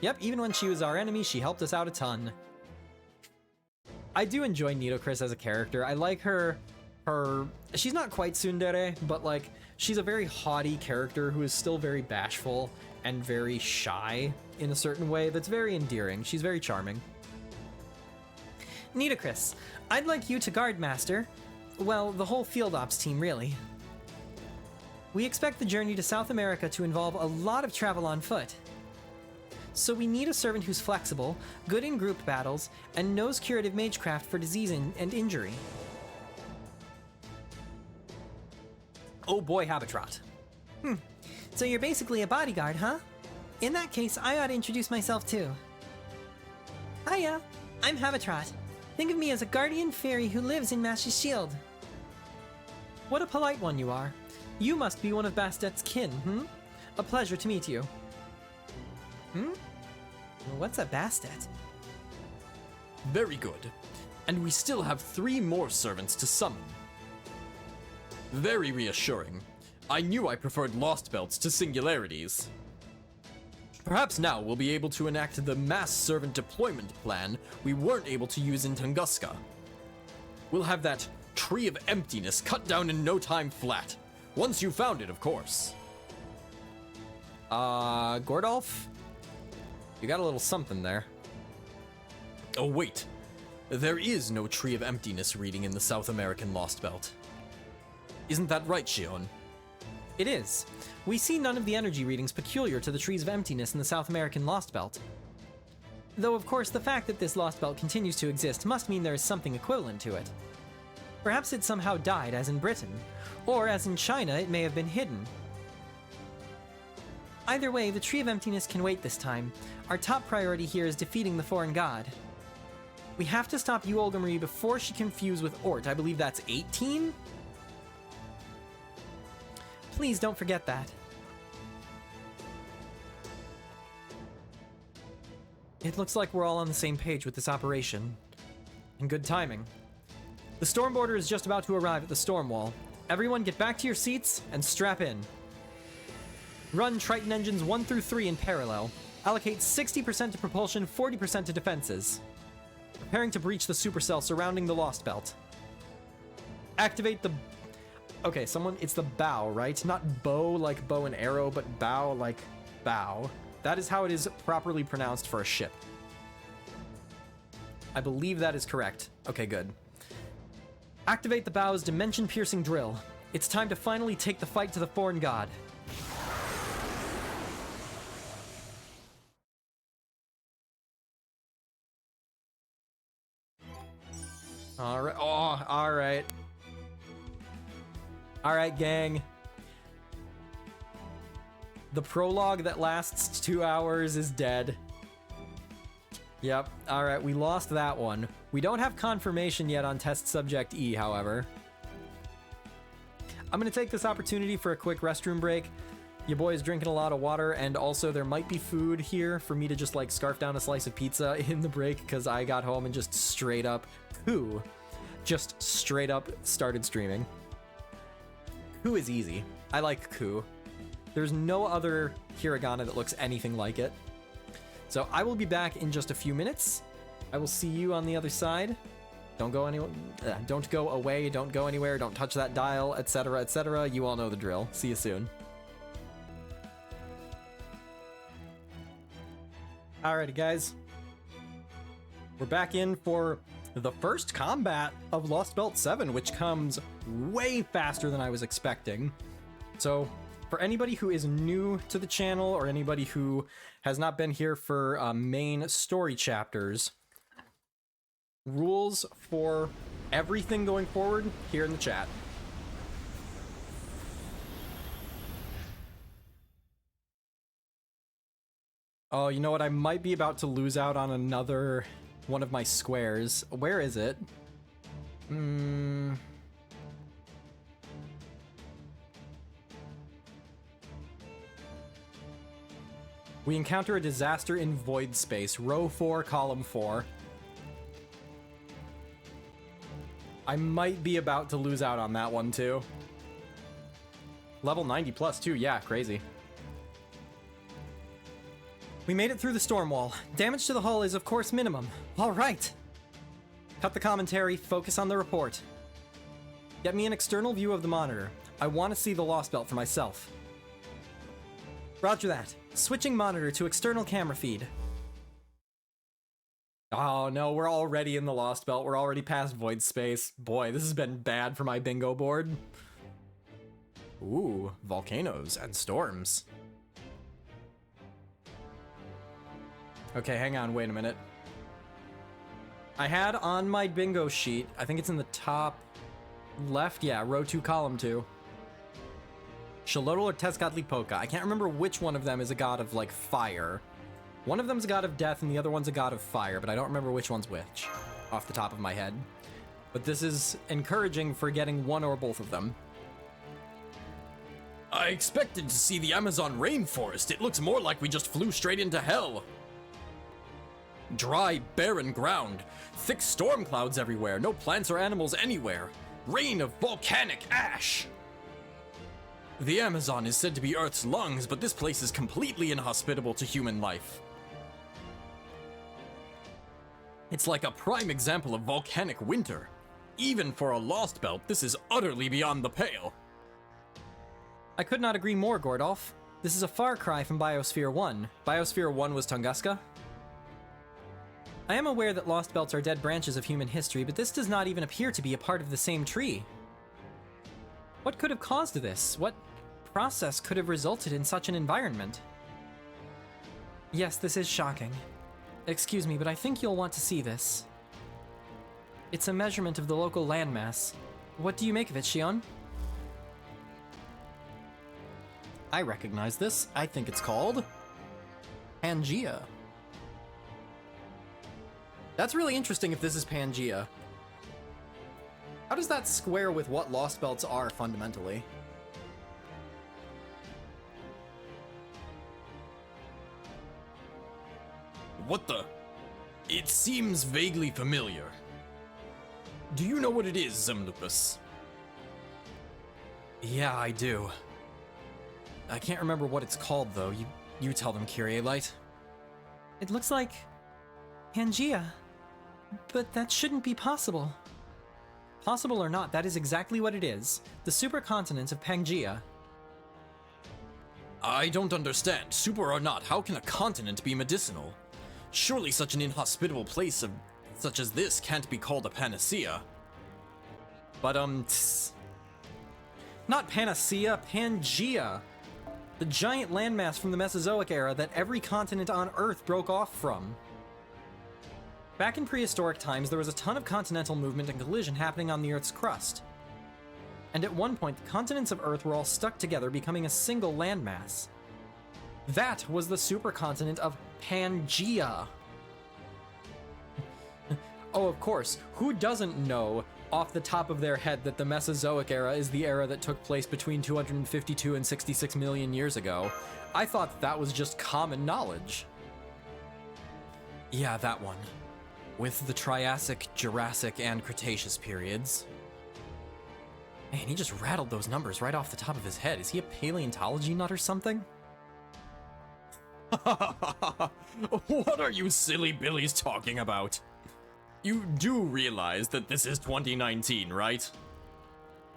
Yep, even when she was our enemy, she helped us out a ton. I do enjoy Nitocris as a character. I like her... She's not quite tsundere, but like, she's a very haughty character who is still very bashful and very shy in a certain way that's very endearing. She's very charming. Nitocris, I'd like you to guard Master. Well, the whole field ops team, really. We expect the journey to South America to involve a lot of travel on foot. So we need a servant who's flexible, good in group battles, and knows curative magecraft for disease and injury. Oh boy, Habitrot. So you're basically a bodyguard, huh? In that case, I ought to introduce myself too. Hiya, I'm Habitrot. Think of me as a guardian fairy who lives in Mash's shield. What a polite one you are. You must be one of Bastet's kin, A pleasure to meet you. What's a Bastet? Very good. And we still have 3 more servants to summon. Very reassuring. I knew I preferred Lostbelts to singularities. Perhaps now we'll be able to enact the mass servant deployment plan we weren't able to use in Tunguska. We'll have that tree of emptiness cut down in no time flat. Once you found it, of course. Gordolf? You got a little something there. Oh, wait. There is no tree of emptiness reading in the South American Lostbelt. Isn't that right, Shion? It is. We see none of the energy readings peculiar to the Trees of Emptiness in the South American Lostbelt. Though, of course, the fact that this Lostbelt continues to exist must mean there is something equivalent to it. Perhaps it somehow died, as in Britain, or as in China, it may have been hidden. Either way, the Tree of Emptiness can wait this time. Our top priority here is defeating the foreign god. We have to stop Yu Olga Marie before she confuses with Ort. I believe that's 18? Please don't forget that. It looks like we're all on the same page with this operation. And good timing. The Stormboarder is just about to arrive at the storm wall. Everyone get back to your seats and strap in. Run Triton engines 1 through 3 in parallel. Allocate 60% to propulsion, 40% to defenses. Preparing to breach the supercell surrounding the Lostbelt. Activate the... Okay, it's the bow, right? Not bow like bow and arrow, but bow like bow. That is how it is properly pronounced for a ship. I believe that is correct. Okay, good. Activate the bow's dimension-piercing drill. It's time to finally take the fight to the foreign god. Alright. Oh, alright. Alright, gang. The prologue that lasts 2 hours is dead. Yep. Alright, we lost that one. We don't have confirmation yet on test subject E, however. I'm gonna take this opportunity for a quick restroom break. Your boy is drinking a lot of water, and also there might be food here for me to just like scarf down a slice of pizza in the break, because I got home and just straight up started streaming. Ku is easy. I like Ku. There's no other hiragana that looks anything like it. So I will be back in just a few minutes. I will see you on the other side. Don't go anywhere. Don't go away. Don't go anywhere. Don't touch that dial, etc., etc. You all know the drill. See you soon. Alrighty, guys. We're back in for the first combat of Lostbelt 7, which comes way faster than I was expecting. So, for anybody who is new to the channel, or anybody who has not been here for main story chapters, rules for everything going forward here in the chat. Oh, you know what? I might be about to lose out on another one of my squares. Where is it? We encounter a disaster in void space. Row 4, column 4. I might be about to lose out on that one, too. Level 90 plus, too. Yeah, crazy. We made it through the storm wall. Damage to the hull is, of course, minimum. All right. Cut the commentary, focus on the report. Get me an external view of the monitor. I want to see the Lostbelt for myself. Roger that. Switching monitor to external camera feed. Oh no, we're already in the Lostbelt. We're already past void space. Boy, this has been bad for my bingo board. Ooh, volcanoes and storms. Okay, hang on, wait a minute. I had on my bingo sheet, I think it's in the top left, yeah, row 2, column 2. Xolotl or Tezcatlipoca. I can't remember which one of them is a god of, like, fire. One of them's a god of death and the other one's a god of fire, but I don't remember which one's which, off the top of my head. But this is encouraging for getting one or both of them. I expected to see the Amazon rainforest. It looks more like we just flew straight into hell. Dry, barren ground. Thick storm clouds everywhere. No plants or animals anywhere. Rain of volcanic ash. The Amazon is said to be Earth's lungs, but this place is completely inhospitable to human life. It's like a prime example of volcanic winter. Even for a Lostbelt, this is utterly beyond the pale. I could not agree more, Gordolf. This is a far cry from Biosphere 1. Biosphere 1 was Tunguska. I am aware that Lost Belts are dead branches of human history, but this does not even appear to be a part of the same tree. What could have caused this? What process could have resulted in such an environment? Yes, this is shocking. Excuse me, but I think you'll want to see this. It's a measurement of the local landmass. What do you make of it, Shion? I recognize this. I think it's called Pangea. That's really interesting if this is Pangea. How does that square with what Lost Belts are fundamentally? What the? It seems vaguely familiar. Do you know what it is, Zemlupus? Yeah, I do. I can't remember what it's called, though. You tell them, Kyrie Light. It looks like Pangea. But that shouldn't be possible. Possible or not, that is exactly what it is. The supercontinent of Pangea. I don't understand. Super or not, how can a continent be medicinal? Surely such an inhospitable place such as this can't be called a panacea. But, not panacea, Pangea. The giant landmass from the Mesozoic era that every continent on Earth broke off from. Back in prehistoric times, there was a ton of continental movement and collision happening on the Earth's crust. And at one point, the continents of Earth were all stuck together, becoming a single landmass. That was the supercontinent of Pangea. Oh, of course, who doesn't know off the top of their head that the Mesozoic era is the era that took place between 252 and 66 million years ago? I thought that was just common knowledge. Yeah, that one. With the Triassic, Jurassic, and Cretaceous periods. Man, he just rattled those numbers right off the top of his head. Is he a paleontology nut or something? What are you silly billies talking about? You do realize that this is 2019, right?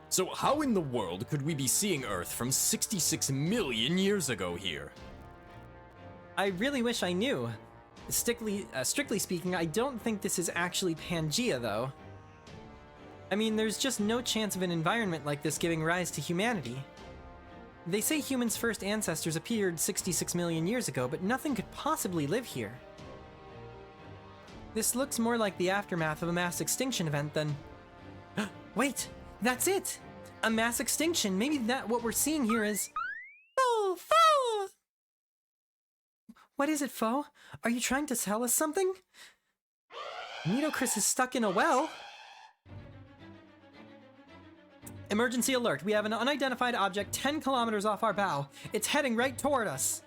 So how in the world could we be seeing Earth from 66 million years ago here? I really wish I knew. Strictly speaking, I don't think this is actually Pangea, though. I mean, there's just no chance of an environment like this giving rise to humanity. They say humans' first ancestors appeared 66 million years ago, but nothing could possibly live here. This looks more like the aftermath of a mass extinction event than... Wait, that's it! A mass extinction. Maybe what we're seeing here is... Oh, Foe! What is it, Foe? Are you trying to tell us something? Nitocris is stuck in a well. Emergency alert. We have an unidentified object 10 kilometers off our bow. It's heading right toward us.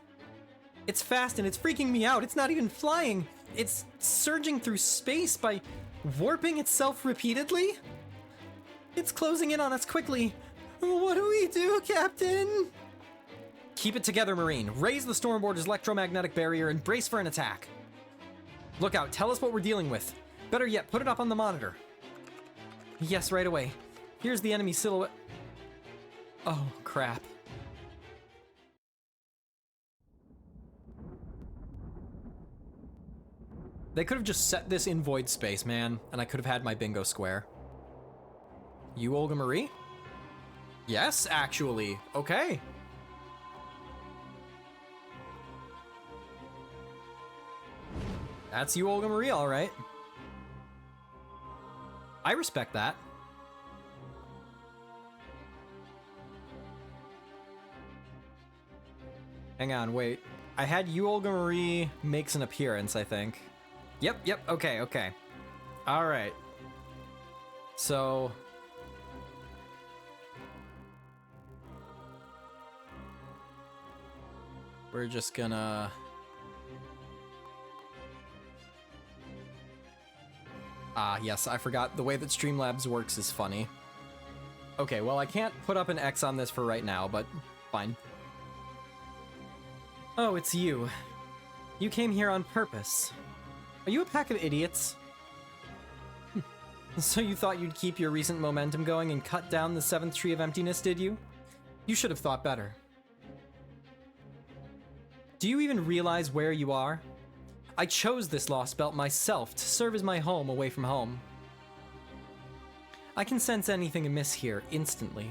It's fast and it's freaking me out. It's not even flying. It's surging through space by warping itself repeatedly. It's closing in on us quickly. What do we do, Captain? Keep it together, Marine. Raise the Stormboard's electromagnetic barrier and brace for an attack. Look out. Tell us what we're dealing with. Better yet, put it up on the monitor. Yes, right away. Here's the enemy silhouette. Oh, crap. They could have just set this in void space, man, and I could have had my bingo square. You, Olga Marie? Yes, actually. Okay. That's you, Olga Marie, all right. I respect that. Hang on, wait. I had you, Olga Marie, makes an appearance, I think. Yep, okay. All right. So... we're just gonna... Ah, yes, I forgot. The way that Streamlabs works is funny. Okay, well, I can't put up an X on this for right now, but fine. Oh, it's you. You came here on purpose. Are you a pack of idiots? So you thought you'd keep your recent momentum going and cut down the 7th tree of emptiness, did you? You should have thought better. Do you even realize where you are? I chose this Lostbelt myself to serve as my home away from home. I can sense anything amiss here instantly.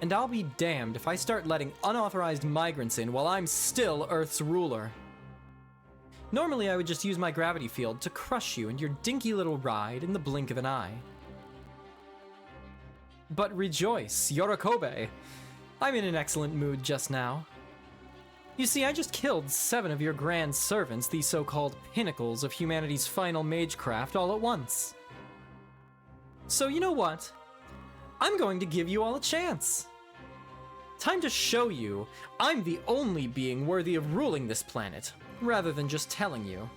And I'll be damned if I start letting unauthorized migrants in while I'm still Earth's ruler. Normally I would just use my gravity field to crush you and your dinky little ride in the blink of an eye. But rejoice, Yorikobe. I'm in an excellent mood just now. You see, I just killed 7 of your grand servants, the so-called pinnacles of humanity's final magecraft, all at once. So you know what? I'm going to give you all a chance. Time to show you I'm the only being worthy of ruling this planet, rather than just telling you.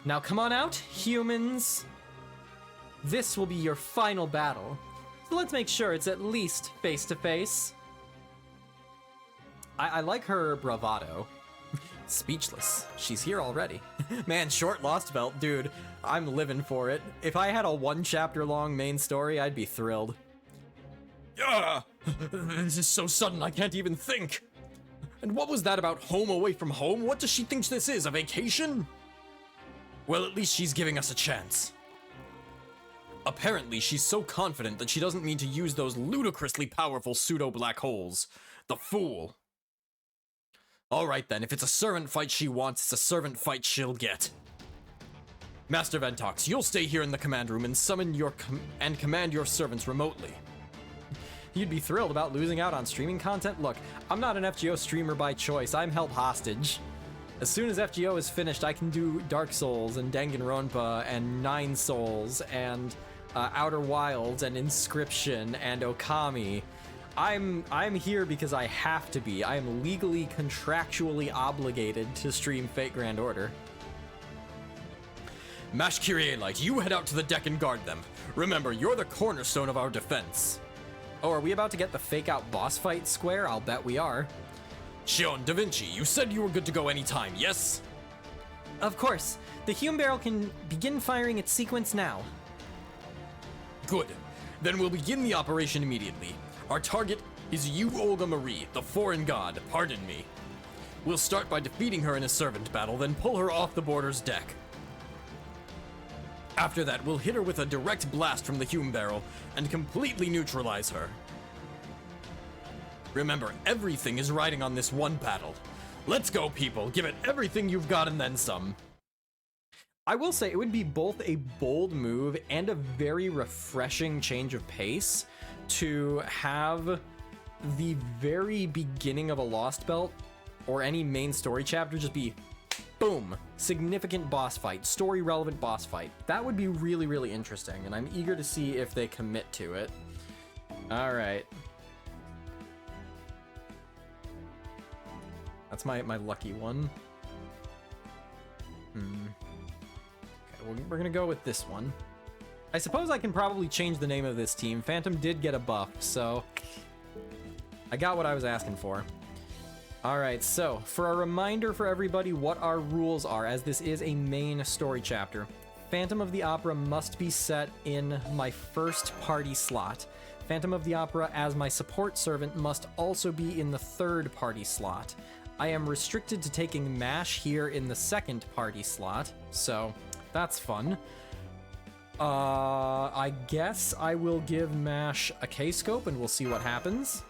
Now come on out, humans. This will be your final battle, so let's make sure it's at least face-to-face. I like her bravado. Speechless. She's here already. Man, short Lostbelt, dude. I'm living for it. If I had a 1-chapter-long main story, I'd be thrilled. Yeah, this is so sudden I can't even think. And what was that about home away from home? What does she think this is, a vacation? Well, at least she's giving us a chance. Apparently, she's so confident that she doesn't mean to use those ludicrously powerful pseudo-black holes. The fool. Alright then, if it's a servant fight she wants, it's a servant fight she'll get. Master Ventox, you'll stay here in the command room and summon your command your servants remotely. You'd be thrilled about losing out on streaming content? Look, I'm not an FGO streamer by choice, I'm held hostage. As soon as FGO is finished, I can do Dark Souls and Danganronpa and Nine Souls and Outer Wilds and Inscription and Okami. I'm here because I have to be. I am legally, contractually obligated to stream Fate Grand Order. Mash Kyrielite, you head out to the deck and guard them. Remember, you're the cornerstone of our defense. Oh, are we about to get the fake-out boss fight square? I'll bet we are. Shion, Da Vinci, you said you were good to go anytime, yes? Of course. The Hume Barrel can begin firing its sequence now. Good. Then we'll begin the operation immediately. Our target is you, Olga Marie, the foreign god, pardon me. We'll start by defeating her in a servant battle, then pull her off the border's deck. After that, we'll hit her with a direct blast from the Hume Barrel and completely neutralize her. Remember, everything is riding on this one battle. Let's go, people. Give it everything you've got and then some. I will say it would be both a bold move and a very refreshing change of pace to have the very beginning of a Lostbelt or any main story chapter just be boom, significant boss fight, story relevant boss fight. That would be really, really interesting, and I'm eager to see if they commit to it. All right. That's my lucky one. Okay, we're gonna go with this one. I suppose I can probably change the name of this team. Phantom did get a buff, so I got what I was asking for. All right, so for a reminder for everybody what our rules are, as this is a main story chapter. Phantom of the Opera must be set in my first party slot. Phantom of the Opera as my support servant must also be in the third party slot. I am restricted to taking MASH here in the second party slot, so that's fun. I guess I will give MASH a K-scope and we'll see what happens.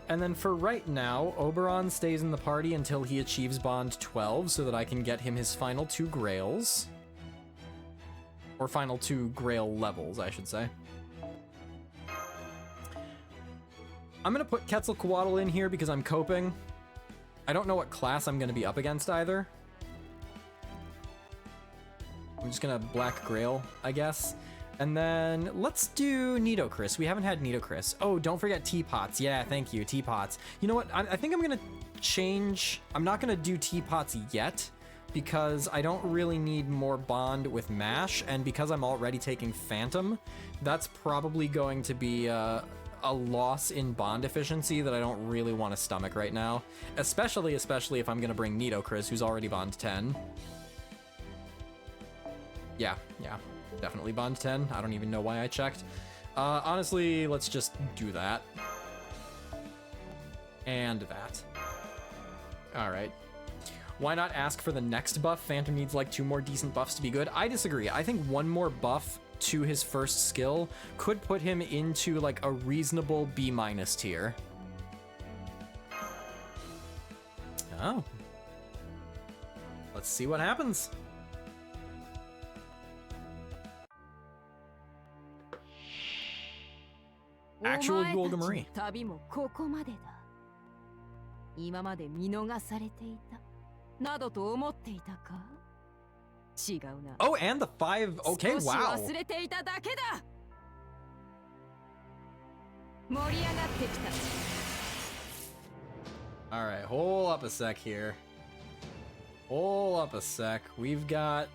And then for right now, Oberon stays in the party until he achieves Bond 12 so that I can get him his final 2 Grails. Or final 2 Grail levels, I should say. I'm gonna put Quetzalcoatl in here because I'm coping. I don't know what class I'm gonna be up against either. I'm just gonna Black Grail, I guess. And then let's do Nitocris. We haven't had Nitocris. Oh, don't forget Teapots. Yeah, thank you, Teapots. You know what? I think I'm gonna change. I'm not gonna do teapots yet because I don't really need more bond with MASH, and because I'm already taking Phantom, that's probably going to be a loss in bond efficiency that I don't really want to stomach right now. Especially if I'm gonna bring Nitocris, who's already bond 10. Yeah, definitely bond 10. I don't even know why I checked. Honestly, let's just do that. And that. Alright. Why not ask for the next buff? Phantom needs like 2 more decent buffs to be good. I disagree. I think 1 more buff to his first skill could put him into like a reasonable B- tier. Oh. Let's see what happens. Actual Golga Marie. 旅もここまでだ。今まで見逃されていたなどと思っていたか？違うな。 Oh, and the 5. Okay, 少し wow. 忘れていただけだ。盛り上がってきた。 All right, hold up a sec here. Hold up a sec. We've got...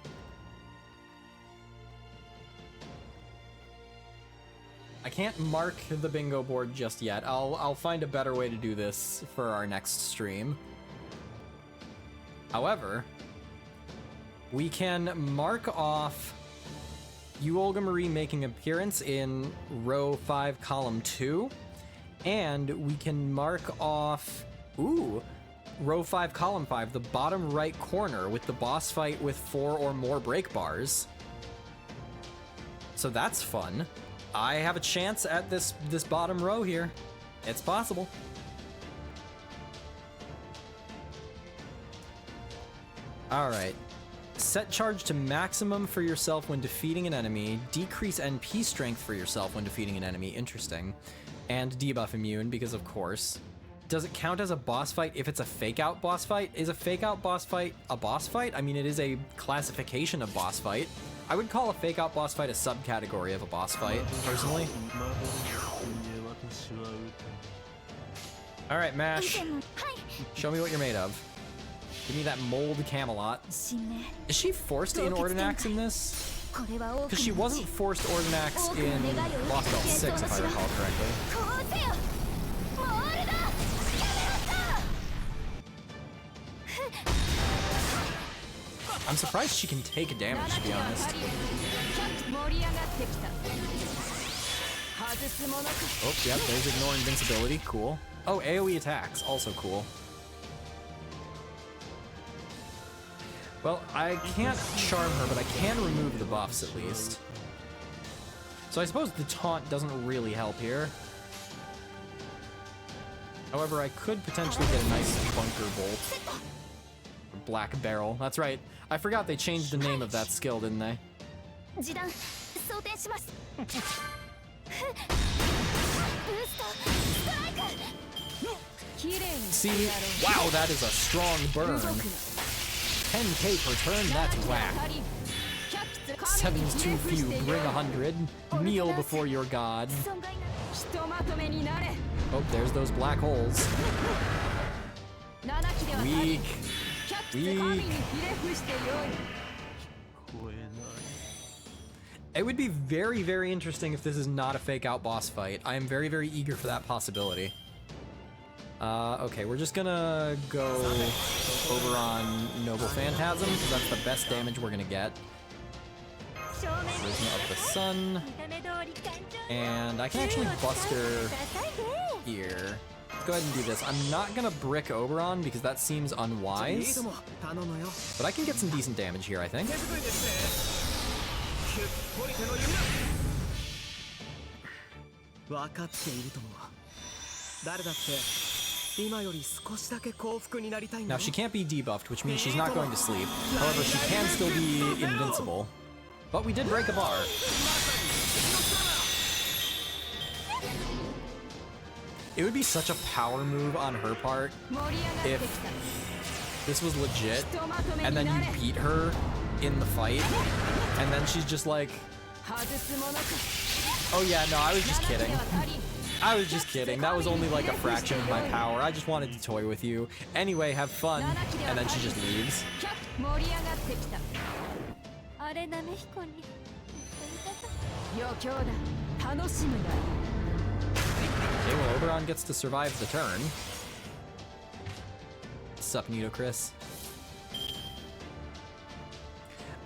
I can't mark the bingo board just yet. I'll find a better way to do this for our next stream. However, we can mark off Olga Marie making appearance in row 5, column 2, and we can mark off, row 5, column 5, the bottom right corner with the boss fight with 4 or more break bars. So that's fun. I have a chance at this bottom row here. It's possible. All right. Set charge to maximum for yourself when defeating an enemy. Decrease NP strength for yourself when defeating an enemy. Interesting. And debuff immune, because of course. Does it count as a boss fight if it's a fake-out boss fight? Is a fake-out boss fight a boss fight? I mean, it is a classification of boss fight. I would call a fake-out boss fight a subcategory of a boss fight, personally. All right, Mash. Show me what you're made of. Give me that mold Camelot. Is she forced in Ordinax in this? Because she wasn't forced Ordinax in Lostbelt 6, if I recall correctly. I'm surprised she can take damage, to be honest. Oh, yep, there's ignore invincibility. Cool. Oh, AoE attacks. Also cool. Well, I can't charm her, but I can remove the buffs at least. So I suppose the taunt doesn't really help here. However, I could potentially get a nice bunker bolt. Black barrel. That's right. I forgot they changed the name of that skill, didn't they? See? Wow, that is a strong burn. 10k per turn? That's whack. 7's too few. Bring 100. Kneel before your god. Oh, there's those black holes. Weak. Weak. It would be very, very interesting if this is not a fake-out boss fight. I am very, very eager for that possibility. Okay, we're just gonna go over on Noble Phantasm, because that's the best damage we're gonna get. Charisma of the Sun. And I can actually bust her here. Let's go ahead and do this. I'm not gonna brick Oberon because that seems unwise, but I can get some decent damage here, I think. Now she can't be debuffed, which means she's not going to sleep. However, she can still be invincible. But we did break a bar. It would be such a power move on her part if this was legit, and then you beat her in the fight, and then she's just like, oh yeah, no, I was just kidding. I was just kidding. That was only like a fraction of my power. I just wanted to toy with you. Anyway, have fun. And then she just leaves. 盛り上がってきた。あれなめ彦に余興だ。楽しむがいい。 Okay, well, Oberon gets to survive the turn. Sup, Nitocris?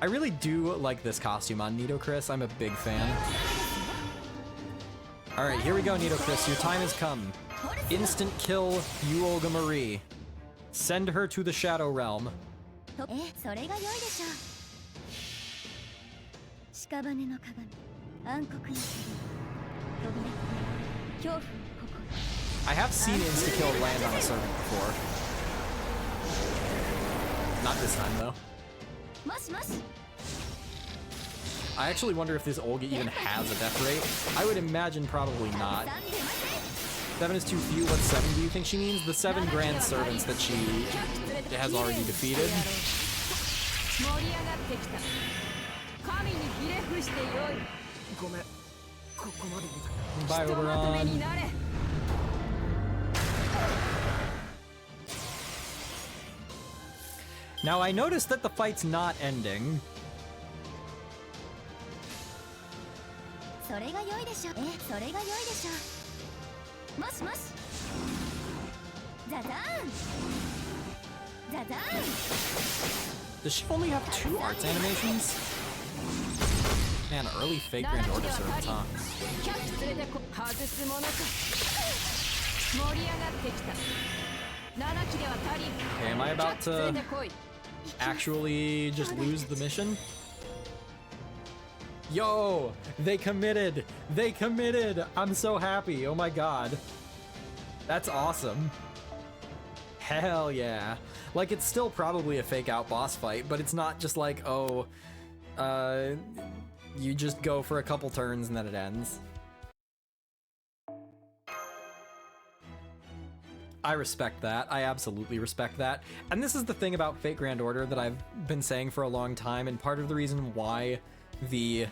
I really do like this costume on Nitocris. I'm a big fan. Alright, here we go, Nitocris. Your time has come. Instant kill Olga Marie. Send her to the Shadow Realm. それが良いでしょう屍の鏡暗黒の剣飛び出て恐怖を誇る I have seen insta-kill land on a servant before. Not this time, though. もしもし I actually wonder if this Olga even has a death rate. I would imagine probably not. 7 is too few. What 7 do you think she means? The 7 grand servants that she has already defeated. 盛り上がってきた。神にひれ伏してよい。ごめん。ここまで見た。 Bye, ひとまとめ Oberon. になれ。 Now, I noticed that the fight's not ending. それが良いでしょうそれが良いでしょうもしもしザザーンザザーン Does she only have 2 arts animations? Man, early fake Grand Order servants, huh? キャッチ連れてこ外すものか。盛り上がってきた。7機では足りん。 Okay, am I キャ about ッチ連れ to てこい。 actually just lose the mission? Yo, they committed. They committed. I'm so happy. Oh my god. That's awesome. Hell yeah. Like, it's still probably a fake out boss fight, but it's not just like, oh, you just go for a couple turns and then it ends. I respect that. I absolutely respect that. And this is the thing about Fate Grand Order that I've been saying for a long time, and part of the reason why the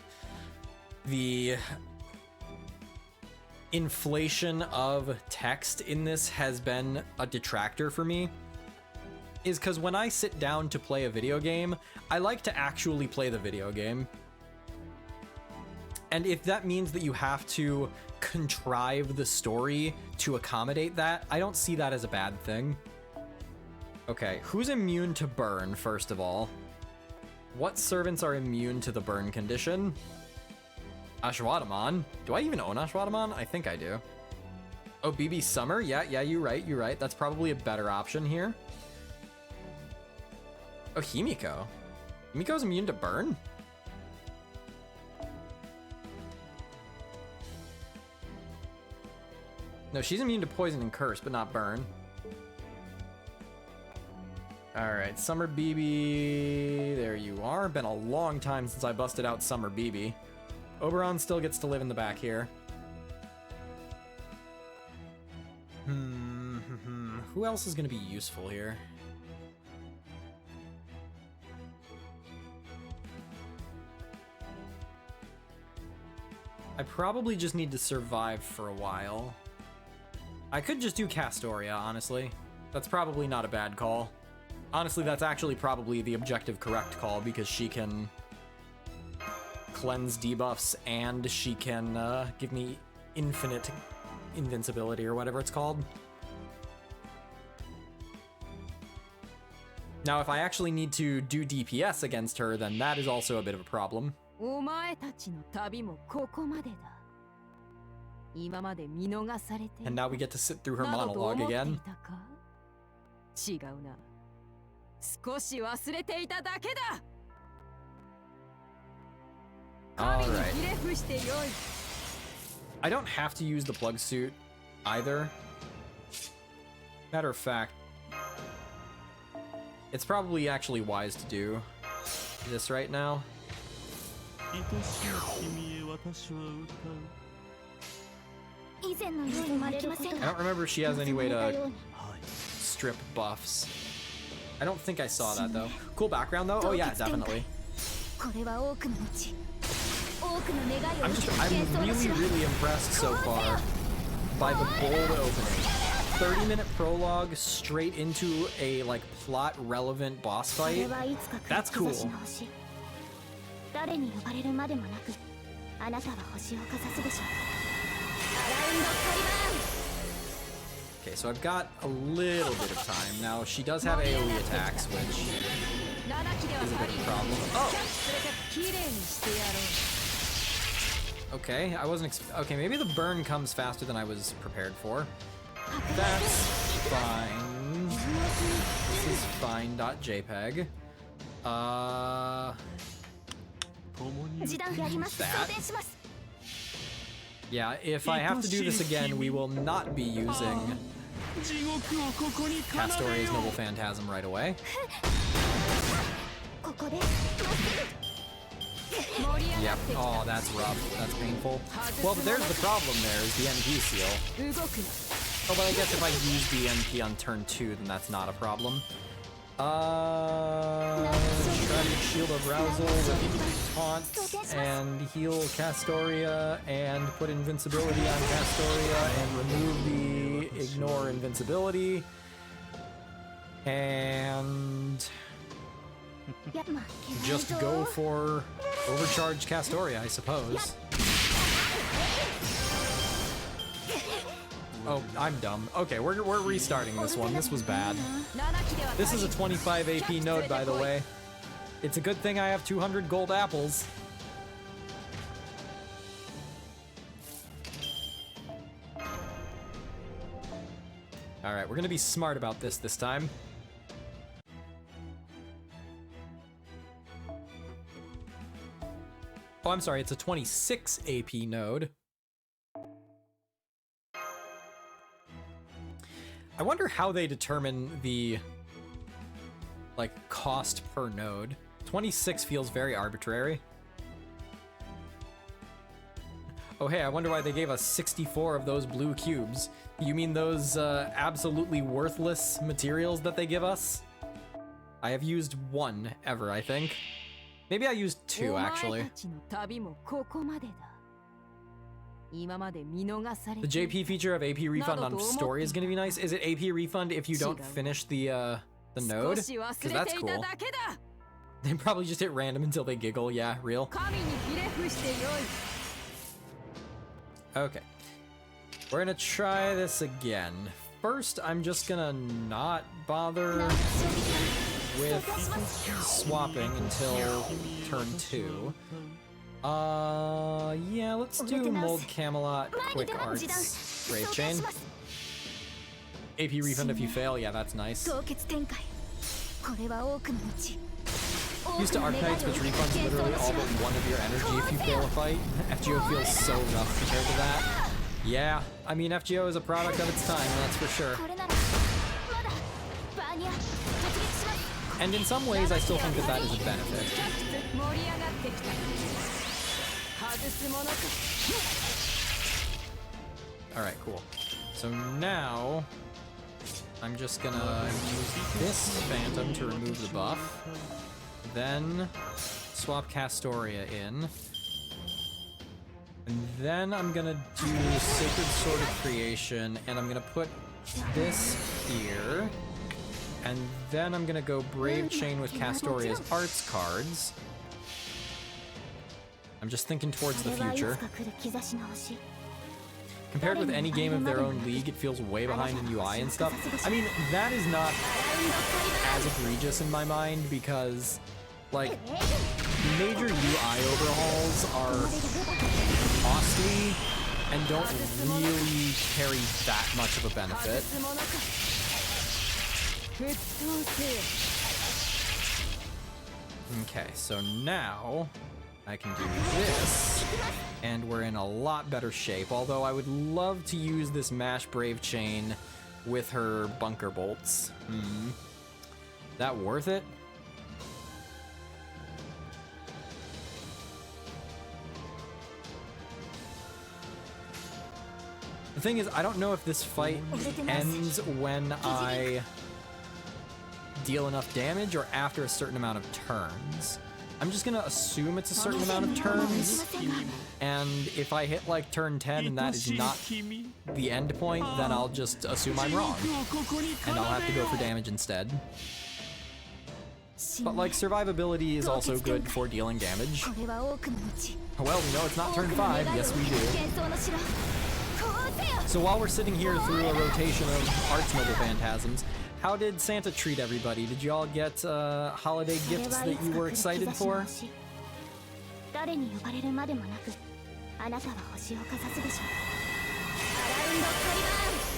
inflation of text in this has been a detractor for me is because when I sit down to play a video game, I like to actually play the video game. And if that means that you have to contrive the story to accommodate that, I don't see that as a bad thing. Okay, who's immune to burn, first of all? What servants are immune to the burn condition? Ashwadamon. Do I even own Ashwadamon? I think I do. Oh, BB Summer? Yeah, you're right. That's probably a better option here. Oh, Himiko. Himiko's immune to burn? No, she's immune to poison and curse, but not burn. Alright, Summer BB, there you are. Been a long time since I busted out Summer BB. Oberon still gets to live in the back here. Who else is going to be useful here? I probably just need to survive for a while. I could just do Castoria, honestly. That's probably not a bad call. Honestly, that's actually probably the objective correct call because she can cleanse debuffs and she can give me infinite invincibility or whatever it's called. Now, if I actually need to do DPS against her, then that is also a bit of a problem. お前たちの旅もここまでだ。今まで見逃されていた And now we get to sit through her などと monologue 思ってい again. たか？違うな。少し忘れていただけだ。 All 神に right. ひれ伏してよい。 I don't have to use the plug suit either. Matter of fact, it's probably actually wise to do this right now. 愛しい君へ私は歌う。以前のようにできません I don't remember if she has any way 望まれた to ように strip buffs. I don't think I saw that though. Cool background though. Oh yeah, definitely. これは多くの後多くの願いを I'm 受けた I'm 幻想の really 城 really impressed so far by the bold opening. 30-minute prologue straight into a like plot relevant boss それ fight. はいつか来る That's 兆し cool. の星誰に呼ばれるまでもなくあなたは星をかざすでしょうアラウンドカリバーン Okay, so I've got a little bit of time. Now, she does have AoE attacks, which 7機では is a 足 bit り of ん a problem. Oh! それで綺麗にしてやろう Okay, I wasn't okay, maybe the burn comes faster than I was prepared for. That's fine. This is fine.jpg. 共に示談やります That? 装填します Yeah, if I have to do this again, we will not be using 地獄をここに奏で Castoria's よ Noble Phantasm right away. ここで Yep. Oh, that's rough. That's painful. Well, but there's the problem there, is the NP seal. 動くな Oh, but I guess if I use the NP on turn 2, then that's not a problem. Shrouded Shield of Rousal with Taunt and heal Castoria and put invincibility on Castoria and remove the ignore invincibility. And いやまあ just go for overcharged Castoria, I suppose. Oh, I'm dumb. Okay, we're restarting this one. This was bad. 7機では This 足 is り a ん 25 AP node, by the way. It's a good thing I have 200 gold apples. Alright, we're gonna be smart about this time. Oh, I'm sorry, it's a 26 AP node. I wonder how they determine the, like, cost per node. 26 feels very arbitrary. Oh hey, I wonder why they gave us 64 of those blue cubes. You mean those absolutely worthless materials that they give us? I have used one ever, I think. Maybe I used two, お前 actually. たちの旅もここまでだ今まで見逃され The ていた JP feature of AP refund on story is gonna be nice. Is it AP refund if you don't finish the node? 少し忘 Because れ that's てい cool. ただけだ They probably just hit random until they giggle. Yeah, real. 神にひれ伏してよい Okay. We're gonna try this again. First, I'm just gonna not bother with swapping until turn 2. Yeah, let's do Mold Camelot, Quick Arts, Brave Chain. AP refund if you fail, yeah, that's nice. 凍結展開これは多くの道 Used to Archetypes, which refunds literally all but one of your energy if you fail a fight. FGO feels so rough compared to that. Yeah, I mean, FGO is a product of its time, that's for sure. これならまだバーニャ突撃します And in some ways, I still think that that is a benefit. 盛り上がってきた外すものか Alright, cool. So now, I'm just gonna use this Phantom to remove the buff. Then, swap Castoria in. And then I'm gonna do Sacred Sword of Creation, and I'm gonna put this here. And then I'm gonna go Brave Chain with Castoria's Arts cards. I'm just thinking towards the これはいつ future. か来る兆しの星 Compared with any game of their own league, it feels way behind in UI and stuff. I mean, that is not as egregious in my mind because, like, major UI overhauls are costly and don't really carry that much of a 外 benefit. すものか沸騰せよ Okay, so now I can do this, and we're in a lot better shape, although I would love to use this Mash Brave Chain with her Bunker Bolts. That worth it? The thing is, I don't know if this fight ends when I deal enough damage or after a certain amount of turns. I'm just gonna assume it's a certain amount of turns, and if I hit like turn 10 and that is not the end point, then I'll just assume I'm wrong, and I'll have to go for damage instead. But like, survivability is also good for dealing damage. Well, we know it's not turn 5, yes we do. So while we're sitting here through a rotation of Arts Noble Phantasms, how did Santa treat everybody? Did you all get holiday gifts that you were excited for?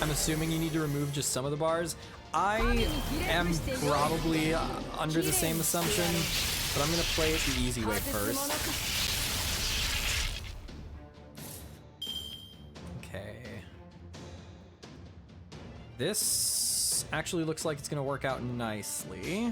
I'm assuming you need to remove just some of the bars. I am probably under the same assumption, but I'm gonna play it the easy way first. Okay. This actually looks like it's gonna work out nicely.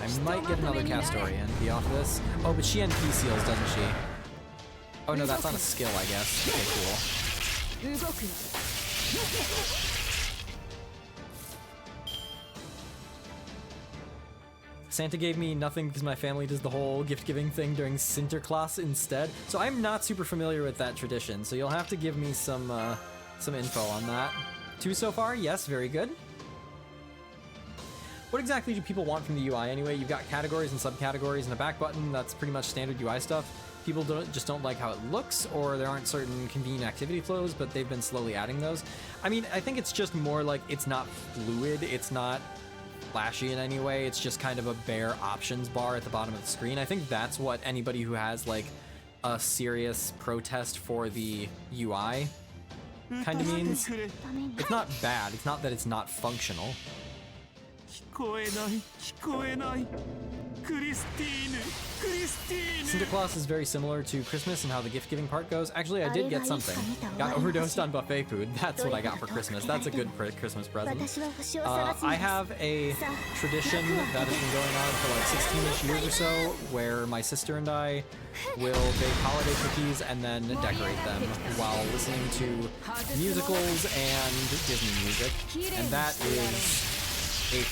I might get another Castorian be off this. Oh, but she NP seals, doesn't she? Oh no, that's not a skill, I guess. Okay, cool. Santa gave me nothing because my family does the whole gift-giving thing during Sinterklaas instead. So I'm not super familiar with that tradition, so you'll have to give me some info on that. 2 so far? Yes, very good. What exactly do people want from the UI anyway? You've got categories and subcategories and a back button. That's pretty much standard UI stuff. People just don't like how it looks, or there aren't certain convenient activity flows, but they've been slowly adding those. I mean, I think it's just more like it's not fluid, it's not flashy in any way, it's just kind of a bare options bar at the bottom of the screen. I think that's what anybody who has like a serious protest for the UI kind of means. It's not bad, it's not that it's not functional. Sinterklaas is very similar to Christmas and how the gift-giving part goes. Actually, I did get something. Got overdosed on buffet food. That's what I got for Christmas. That's a good Christmas present. I have a tradition that has been going on for like 16-ish years or so, where my sister and I will bake holiday cookies and then decorate them while listening to musicals and Disney music. And that is a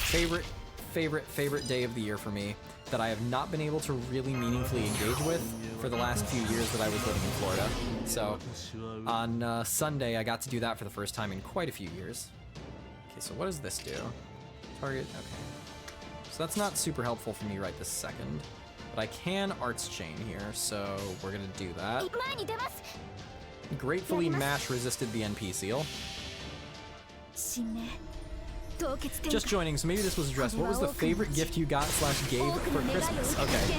favorite day of the year for me that I have not been able to really meaningfully engage with for the last few years that I was living in Florida. So on Sunday, I got to do that for the first time in quite a few years. Okay, so what does this do? Target, okay. So that's not super helpful for me right this second, but I can Arts Chain here, so we're gonna do that. Gratefully, Mash resisted the NP seal. Just joining, so maybe this was addressed. What was the favorite gift you got / gave for Christmas? Okay.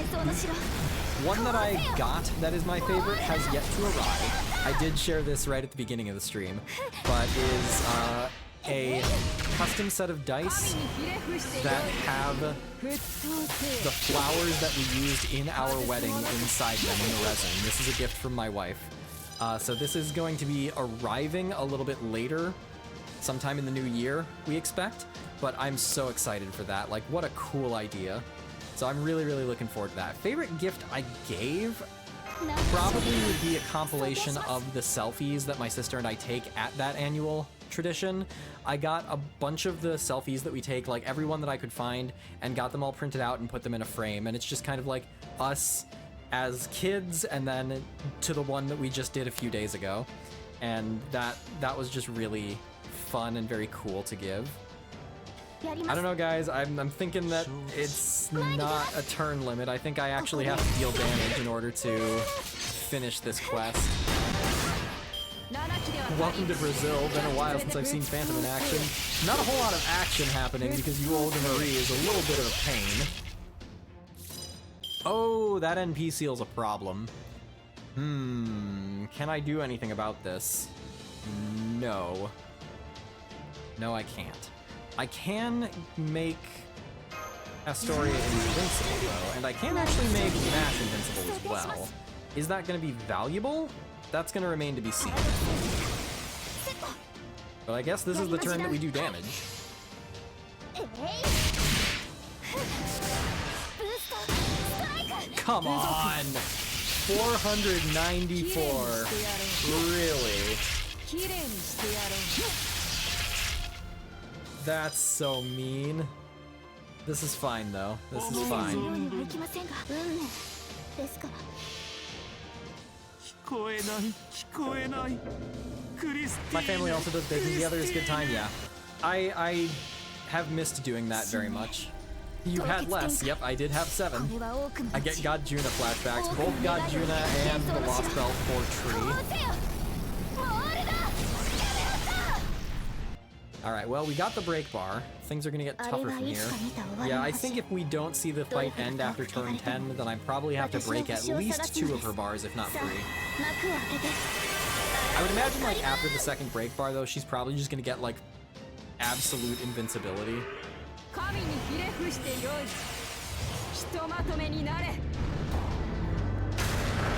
One that I got that is my favorite has yet to arrive. I did share this right at the beginning of the stream, but is a custom set of dice that have the flowers that we used in our wedding inside them in the resin. This is a gift from my wife. So this is going to be arriving a little bit later, sometime in the new year, we expect, but I'm so excited for that. Like, what a cool idea. So I'm really, really looking forward to that. Favorite gift I gave probably would be a compilation of the selfies that my sister and I take at that annual tradition. I got a bunch of the selfies that we take, like every one that I could find, and got them all printed out and put them in a frame, and it's just kind of like us as kids, and then to the one that we just did a few days ago. And that was just really fun and very cool to give. I don't know, guys, I'm thinking that it's not a turn limit. I think I actually have to deal damage in order to finish this quest. Welcome to Brazil. Been a while since I've seen Phantom in action. Not a whole lot of action happening because you older Marie is a little bit of a pain. Oh, that NP seal's a problem. Can I do anything about this? No. No, I can't. I can make Astoria invincible, though, and I can actually make Nash invincible as well. Is that going to be valuable? That's going to remain to be seen. But I guess this is the turn that we do damage. Come on! 494. Really? きれいにしてやろ That's so mean. This is fine though. This is そう fine. にはいきませんが運命ですから聞こえない聞こえないクリスティ My ー family ネ also does baking together. It's a good time. Yeah, I have missed doing that very much. You had less. Yep, I did have 7. これは多くの I get God Juna flashbacks. Both God Juna and the Lostbelt for Tree. こうせよモールだ All right. Well, we got the break bar. Things are gonna get あれ tougher は from い here. つか見た終わり Yeah, の I 橋 think if we don't see the fight end after turn 10, then I probably have to break at least 2 of her bars, if not 3. さあ幕を開けて I would imagine like after the second break bar though, she's probably just gonna get like absolute invincibility. 神にひれ伏してよいひとまとめになれ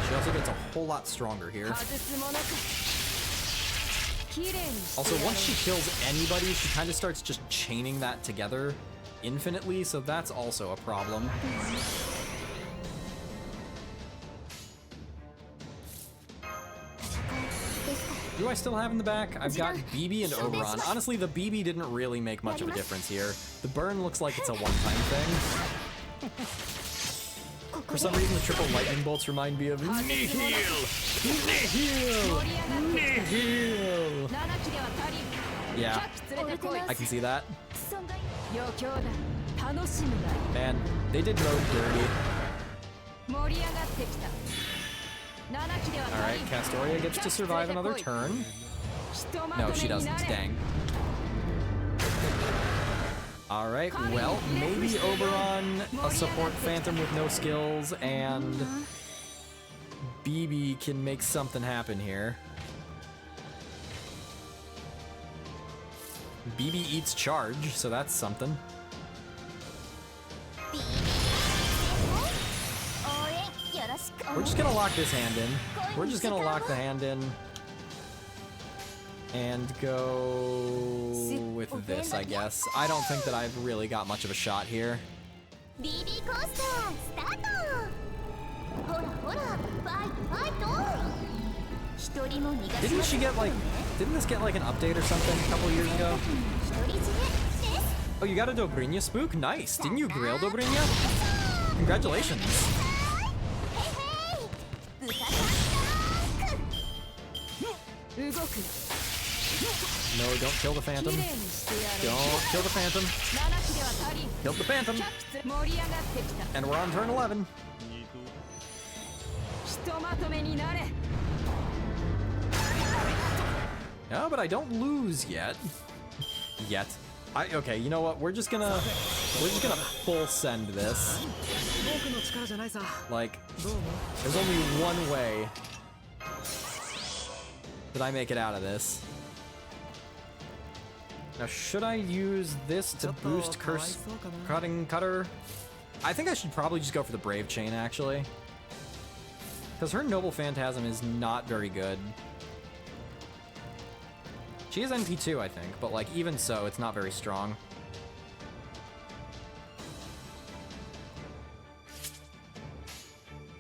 She also gets a whole lot stronger here. 外すものかきれいにして Also, やろう once she kills anybody, she kind of starts just chaining that together infinitely, so that's also a problem. Do I still have in the back? I've got BB and Oberon. Honestly, the BB didn't really make much of a difference here. The burn looks like it's a one-time thing. For some reason, the triple lightning bolts remind me of Nihil! Nihil! Nihil! 7機では足りん Yeah, 100機連れてこい I can see that. 損害余興だ楽しむがいい Man, they did mode dirty. 盛り上がってきた7機では Alright, 足りん Castoria gets to survive another turn. ひとま No, と she めに doesn't. なれ Dang. Alright, well, maybe Oberon, a support phantom with no skills, and BB can make something happen here. BB eats charge, so that's something. 応援よろしく We're just gonna lock this hand in. We're just gonna lock the hand in. And go with this, I guess. I don't think that I've really got much of a shot here. BB コースタースタートほらほらファイトファイト一人も逃がし Didn't ま she せん get like, didn't this get like an update or something a couple years ago? 独り占めです Oh, you got a Dobrynia spook? Nice. Didn't you grill Dobrynia? Congratulations. へいへい豚タンク動く No, don't kill the きれ Phantom. いにしてやろう Don't kill the Phantom. 7機では足りん Killed the Phantom. 100機盛り上がってきた And we're on turn 11. ひとまとめになれ No, but I don't lose yet. Yet. Okay, you know what? We're just gonna full send this. Like, there's only one way that I make it out of this. Now, should I use this to boost Curse Cutting Cutter? I think I should probably just go for the Brave Chain, actually. Because her Noble Phantasm is not very good. She is NP2, I think, but like even so, it's not very strong.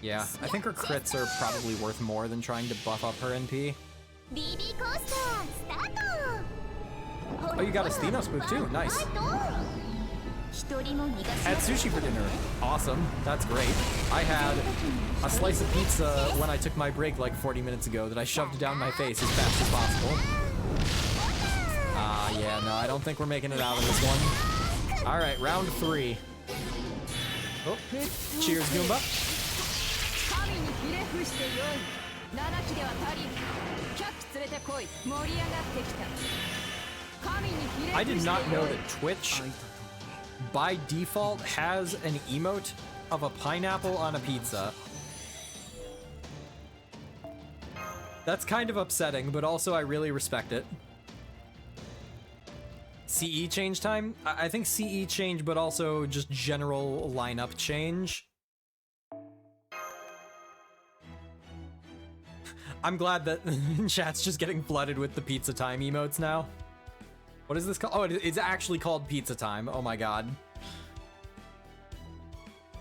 Yeah, I think her crits are probably worth more than trying to buff up her NP. BB コースタースタート Oh, you got a Steno spook too. Nice. 一人も逃がし Had ません sushi for dinner. Awesome. That's great. I had a slice of pizza when I took my break like 40 minutes ago that I shoved down my face as fast as possible. Yeah, no, I don't think we're making it out of this one. Alright, round 3. Oh, cheers, Goomba. 神にひれ伏してよい7機では足りん100機連れてこい盛り上がってきた神にひれ I 伏 did してよ not い know that Twitch, by default, has an emote of a pineapple on a pizza. That's kind of upsetting, but also I really respect it. CE change time? I think CE change, but also just general lineup change. I'm glad that chat's just getting flooded with the pizza time emotes now. What is this called? Oh, it's actually called pizza time. Oh my god.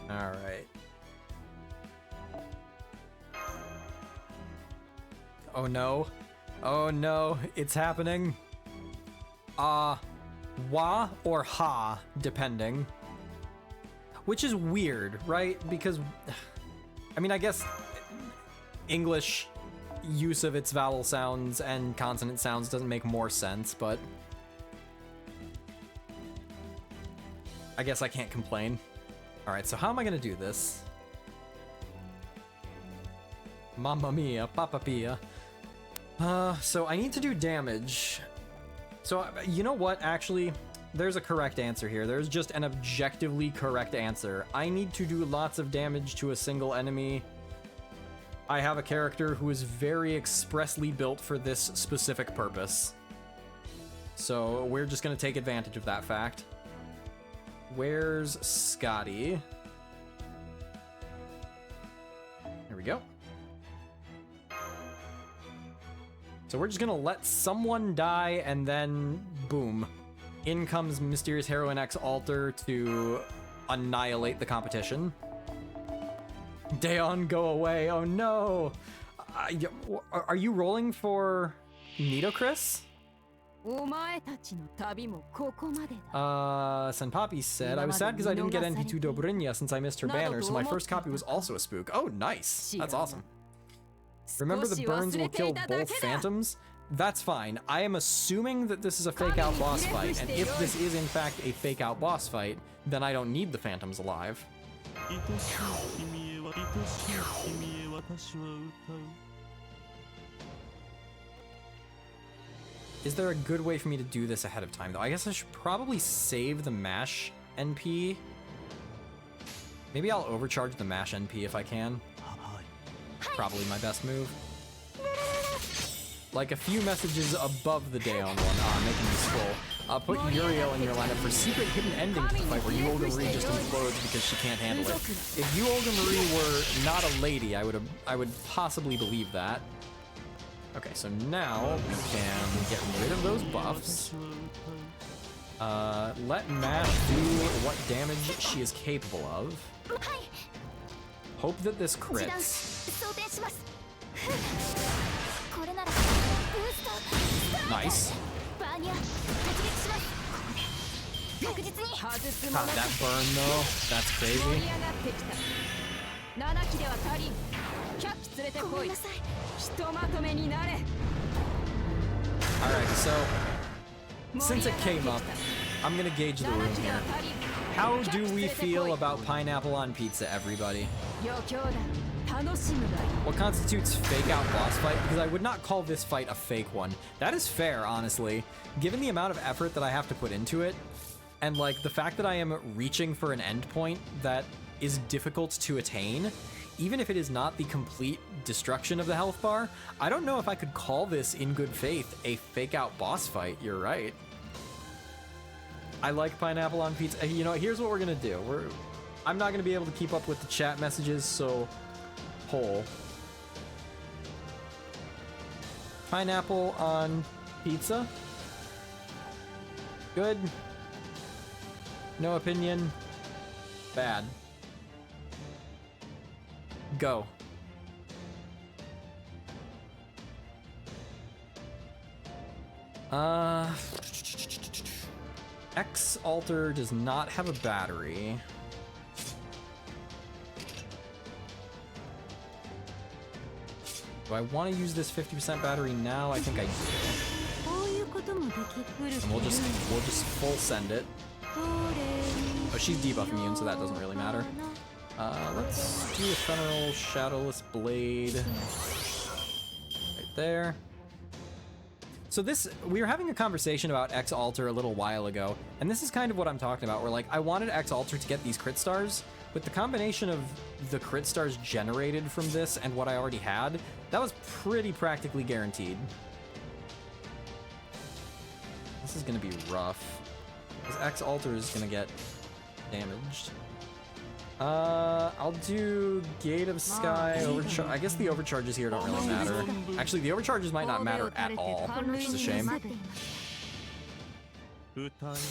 Alright. Oh no. Oh no, it's happening. Wa or ha, depending. Which is weird, right? Because, I mean, I guess English use of its vowel sounds and consonant sounds doesn't make more sense, but I guess I can't complain. All right, so how am I gonna do this? Mamma mia, papa pia. So I need to do damage. So you know what, actually, there's a correct answer here. There's just an objectively correct answer. I need to do lots of damage to a single enemy. I have a character who is very expressly built for this specific purpose. So we're just gonna take advantage of that fact. Where's Scotty? There we go. So we're just gonna let someone die and then boom. In comes Mysterious Heroine X Alter to annihilate the competition. Daeon, go away. Oh no. Are you rolling for Nidocris? お前たちの旅もここまでだ。Senpapi said, I was sad because I didn't get NP2 Dobrynia since I missed her banner, so my first copy was also a spook. Oh, nice. That's awesome. Remember the burns will kill both phantoms? That's fine. I am assuming that this is a fake out boss fight, and if this is in fact a fake out boss fight, then I don't need the phantoms alive. 愛しい君へ愛しい君へ私は歌う Is there a good way for me to do this ahead of time, though? I guess I should probably save the MASH NP. Maybe I'll overcharge the MASH NP if I can. Probably my best move. Like a few messages above the Daeon one, making me scroll. Put Uriel in your lineup for secret hidden ending to the fight where you Olga Marie just implodes because she can't handle it. If you Olga Marie were not a lady, I would possibly believe that. Okay, so now we can get rid of those buffs. Let Mash do what damage she is capable of. Hope that this crits. Nice. God, that burn though, that's crazy. Alright, so since it came up, I'm gonna gauge the room here. How do we feel about pineapple on pizza, everybody? What constitutes fake out boss fight? Because I would not call this fight a fake one. That is fair, honestly. Given the amount of effort that I have to put into it, and like the fact that I am reaching for an endpoint that is difficult to attain, even if it is not the complete destruction of the health bar, I don't know if I could call this in good faith a fake out boss fight. You're right. I like pineapple on pizza. You know, here's what we're gonna do. I'm not gonna be able to keep up with the chat messages, so poll. Pineapple on pizza? Good. No opinion. Bad. Go. X Alter does not have a battery. Do I want to use this 50% battery now? I think I do. And we'll just full send it. Oh, she's debuff immune, so that doesn't really matter. Let's do Ephemeral Shadowless Blade. Right there. So we were having a conversation about X Alter a little while ago, and this is kind of what I'm talking about, where like, I wanted X Alter to get these crit stars. With the combination of the crit stars generated from this and what I already had, that was pretty practically guaranteed. This is gonna be rough, because X Alter is gonna get damaged. I'll do Gate of Sky, Overcharge. I guess the overcharges here don't really matter. Actually, the overcharges might not matter at all, which is a shame.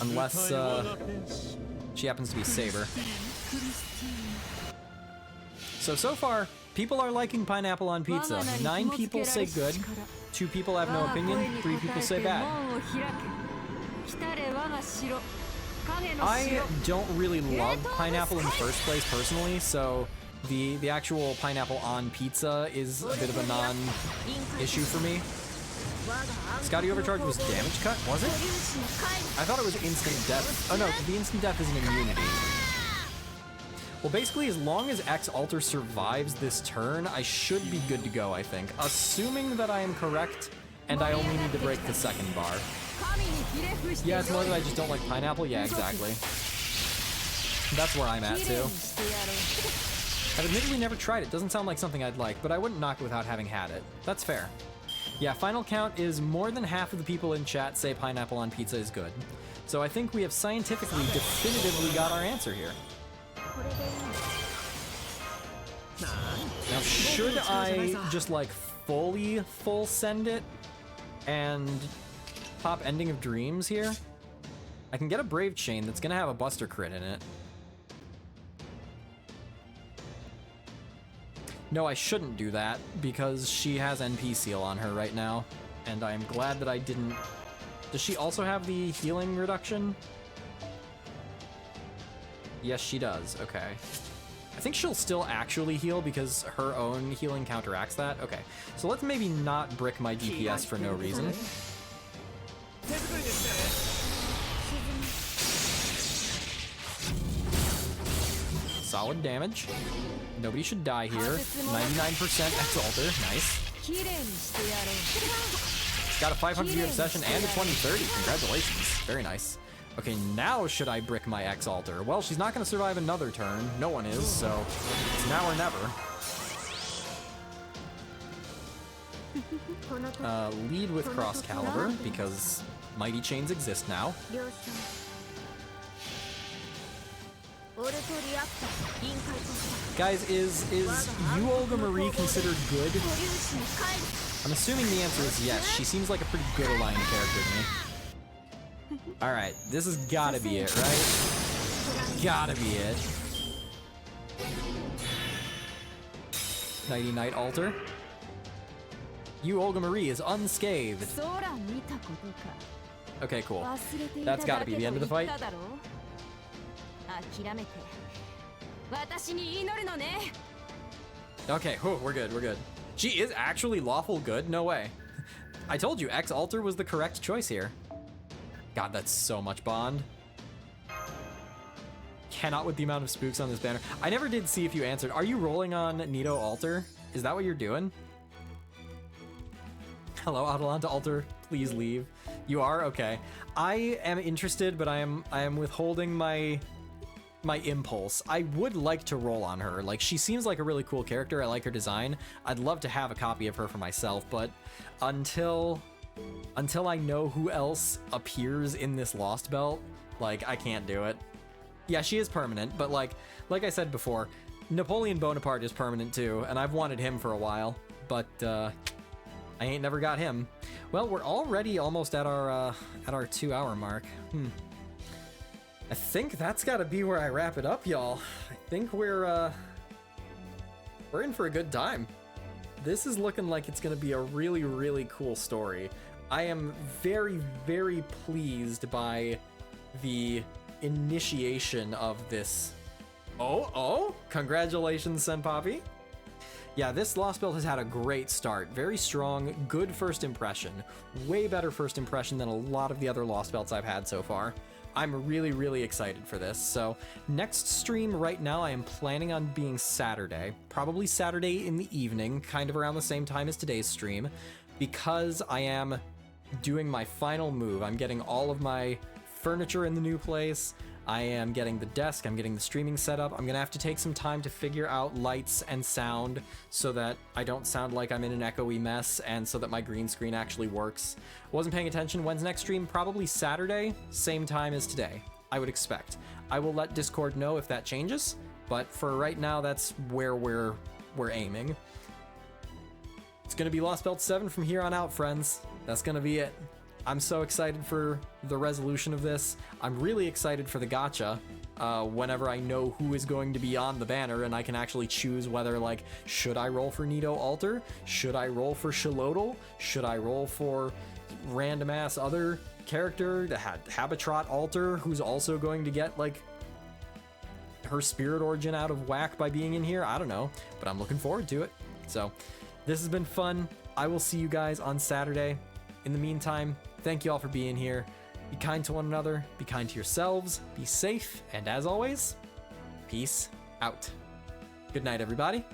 Unless, she happens to be Saber. So So far, people are liking pineapple on pizza. 9 people say good, 2 people have no opinion, 3 people say bad. I don't really love pineapple in the first place personally, so the actual pineapple on pizza is a bit of a non-issue for me. Scotty Overcharge was damage cut, was it? I thought it was instant death. Oh no, the instant death is an immunity. Well, basically, as long as X Alter survives this turn, I should be good to go, I think. Assuming that I am correct, and I only need to break the second bar. Yeah, it's more that I just don't like pineapple. Yeah, exactly. That's where I'm at, too. I've admittedly never tried it. Doesn't sound like something I'd like, but I wouldn't knock it without having had it. That's fair. Yeah, final count is more than half of the people in chat say pineapple on pizza is good. So I think we have scientifically definitively got our answer here. Now, should I just like fully full send it and pop Ending of Dreams here? I can get a Brave Chain that's gonna have a Buster crit in it. No, I shouldn't do that because she has NP Seal on her right now, and I am glad that I didn't. Does she also have the healing reduction? Yes, she does. Okay. I think she'll still actually heal because her own healing counteracts that. Okay, so let's maybe not brick my DPS for no reason. Solid damage. Nobody should die here. 99% X-Alter. Nice. Got a 500-year obsession and a 2030. Congratulations. Very nice. Okay, now should I brick my X-Alter? Well, she's not going to survive another turn. No one is, so it's now or never. Lead with Cross Caliber, because Mighty Chains exist now. Guys, is you Olga Marie considered good? I'm assuming the answer is yes. She seems like a pretty good aligned character to me. Alright, this has gotta be it, right? Gotta be it. Nighty Night Alter. You Olga Marie is unscathed. Okay, cool. That's gotta be the end of the fight. Okay, we're good, we're good. She is actually lawful good? No way. I told you, X-Alter was the correct choice here. God, that's so much bond. Cannot with the amount of spooks on this banner. I never did see if you answered. Are you rolling on Nito Alter? Is that what you're doing? Hello, Adelanta Alter. Please leave. You are? Okay. I am interested, but I am withholding my impulse. I would like to roll on her. Like, she seems like a really cool character. I like her design. I'd love to have a copy of her for myself, but until I know who else appears in this Lostbelt, like, I can't do it. Yeah, she is permanent, but like I said before, Napoleon Bonaparte is permanent too, and I've wanted him for a while, but I ain't never got him. Well, we're already almost at our 2-hour mark. I think that's gotta be where I wrap it up, y'all. I think we're in for a good time. This is looking like it's gonna be a really, really cool story. I am very, very pleased by the initiation of this. Oh, congratulations, Senpapi. Yeah, this Lostbelt has had a great start. Very strong, good first impression. Way better first impression than a lot of the other Lostbelts I've had so far. I'm really, really excited for this. So next stream right now, I am planning on being Saturday. Probably Saturday in the evening, kind of around the same time as today's stream, because I am doing my final move. I'm getting all of my furniture in the new place. I am getting the desk, I'm getting the streaming set up. I'm gonna have to take some time to figure out lights and sound so that I don't sound like I'm in an echoey mess and so that my green screen actually works. Wasn't paying attention. When's next stream? Probably Saturday, same time as today, I would expect. I will let Discord know if that changes, but for right now, that's where we're aiming. It's gonna be Lostbelt 7 from here on out, friends. That's gonna be it. I'm so excited for the resolution of this. I'm really excited for the gacha. Whenever I know who is going to be on the banner and I can actually choose whether, like, should I roll for Nito Alter? Should I roll for Shilodal? Should I roll for random ass other character that had Habitrot Alter, who's also going to get, like, her spirit origin out of whack by being in here? I don't know, but I'm looking forward to it. So this has been fun. I will see you guys on Saturday. In the meantime, thank you all for being here. Be kind to one another, be kind to yourselves, be safe, and as always, peace out. Good night, everybody.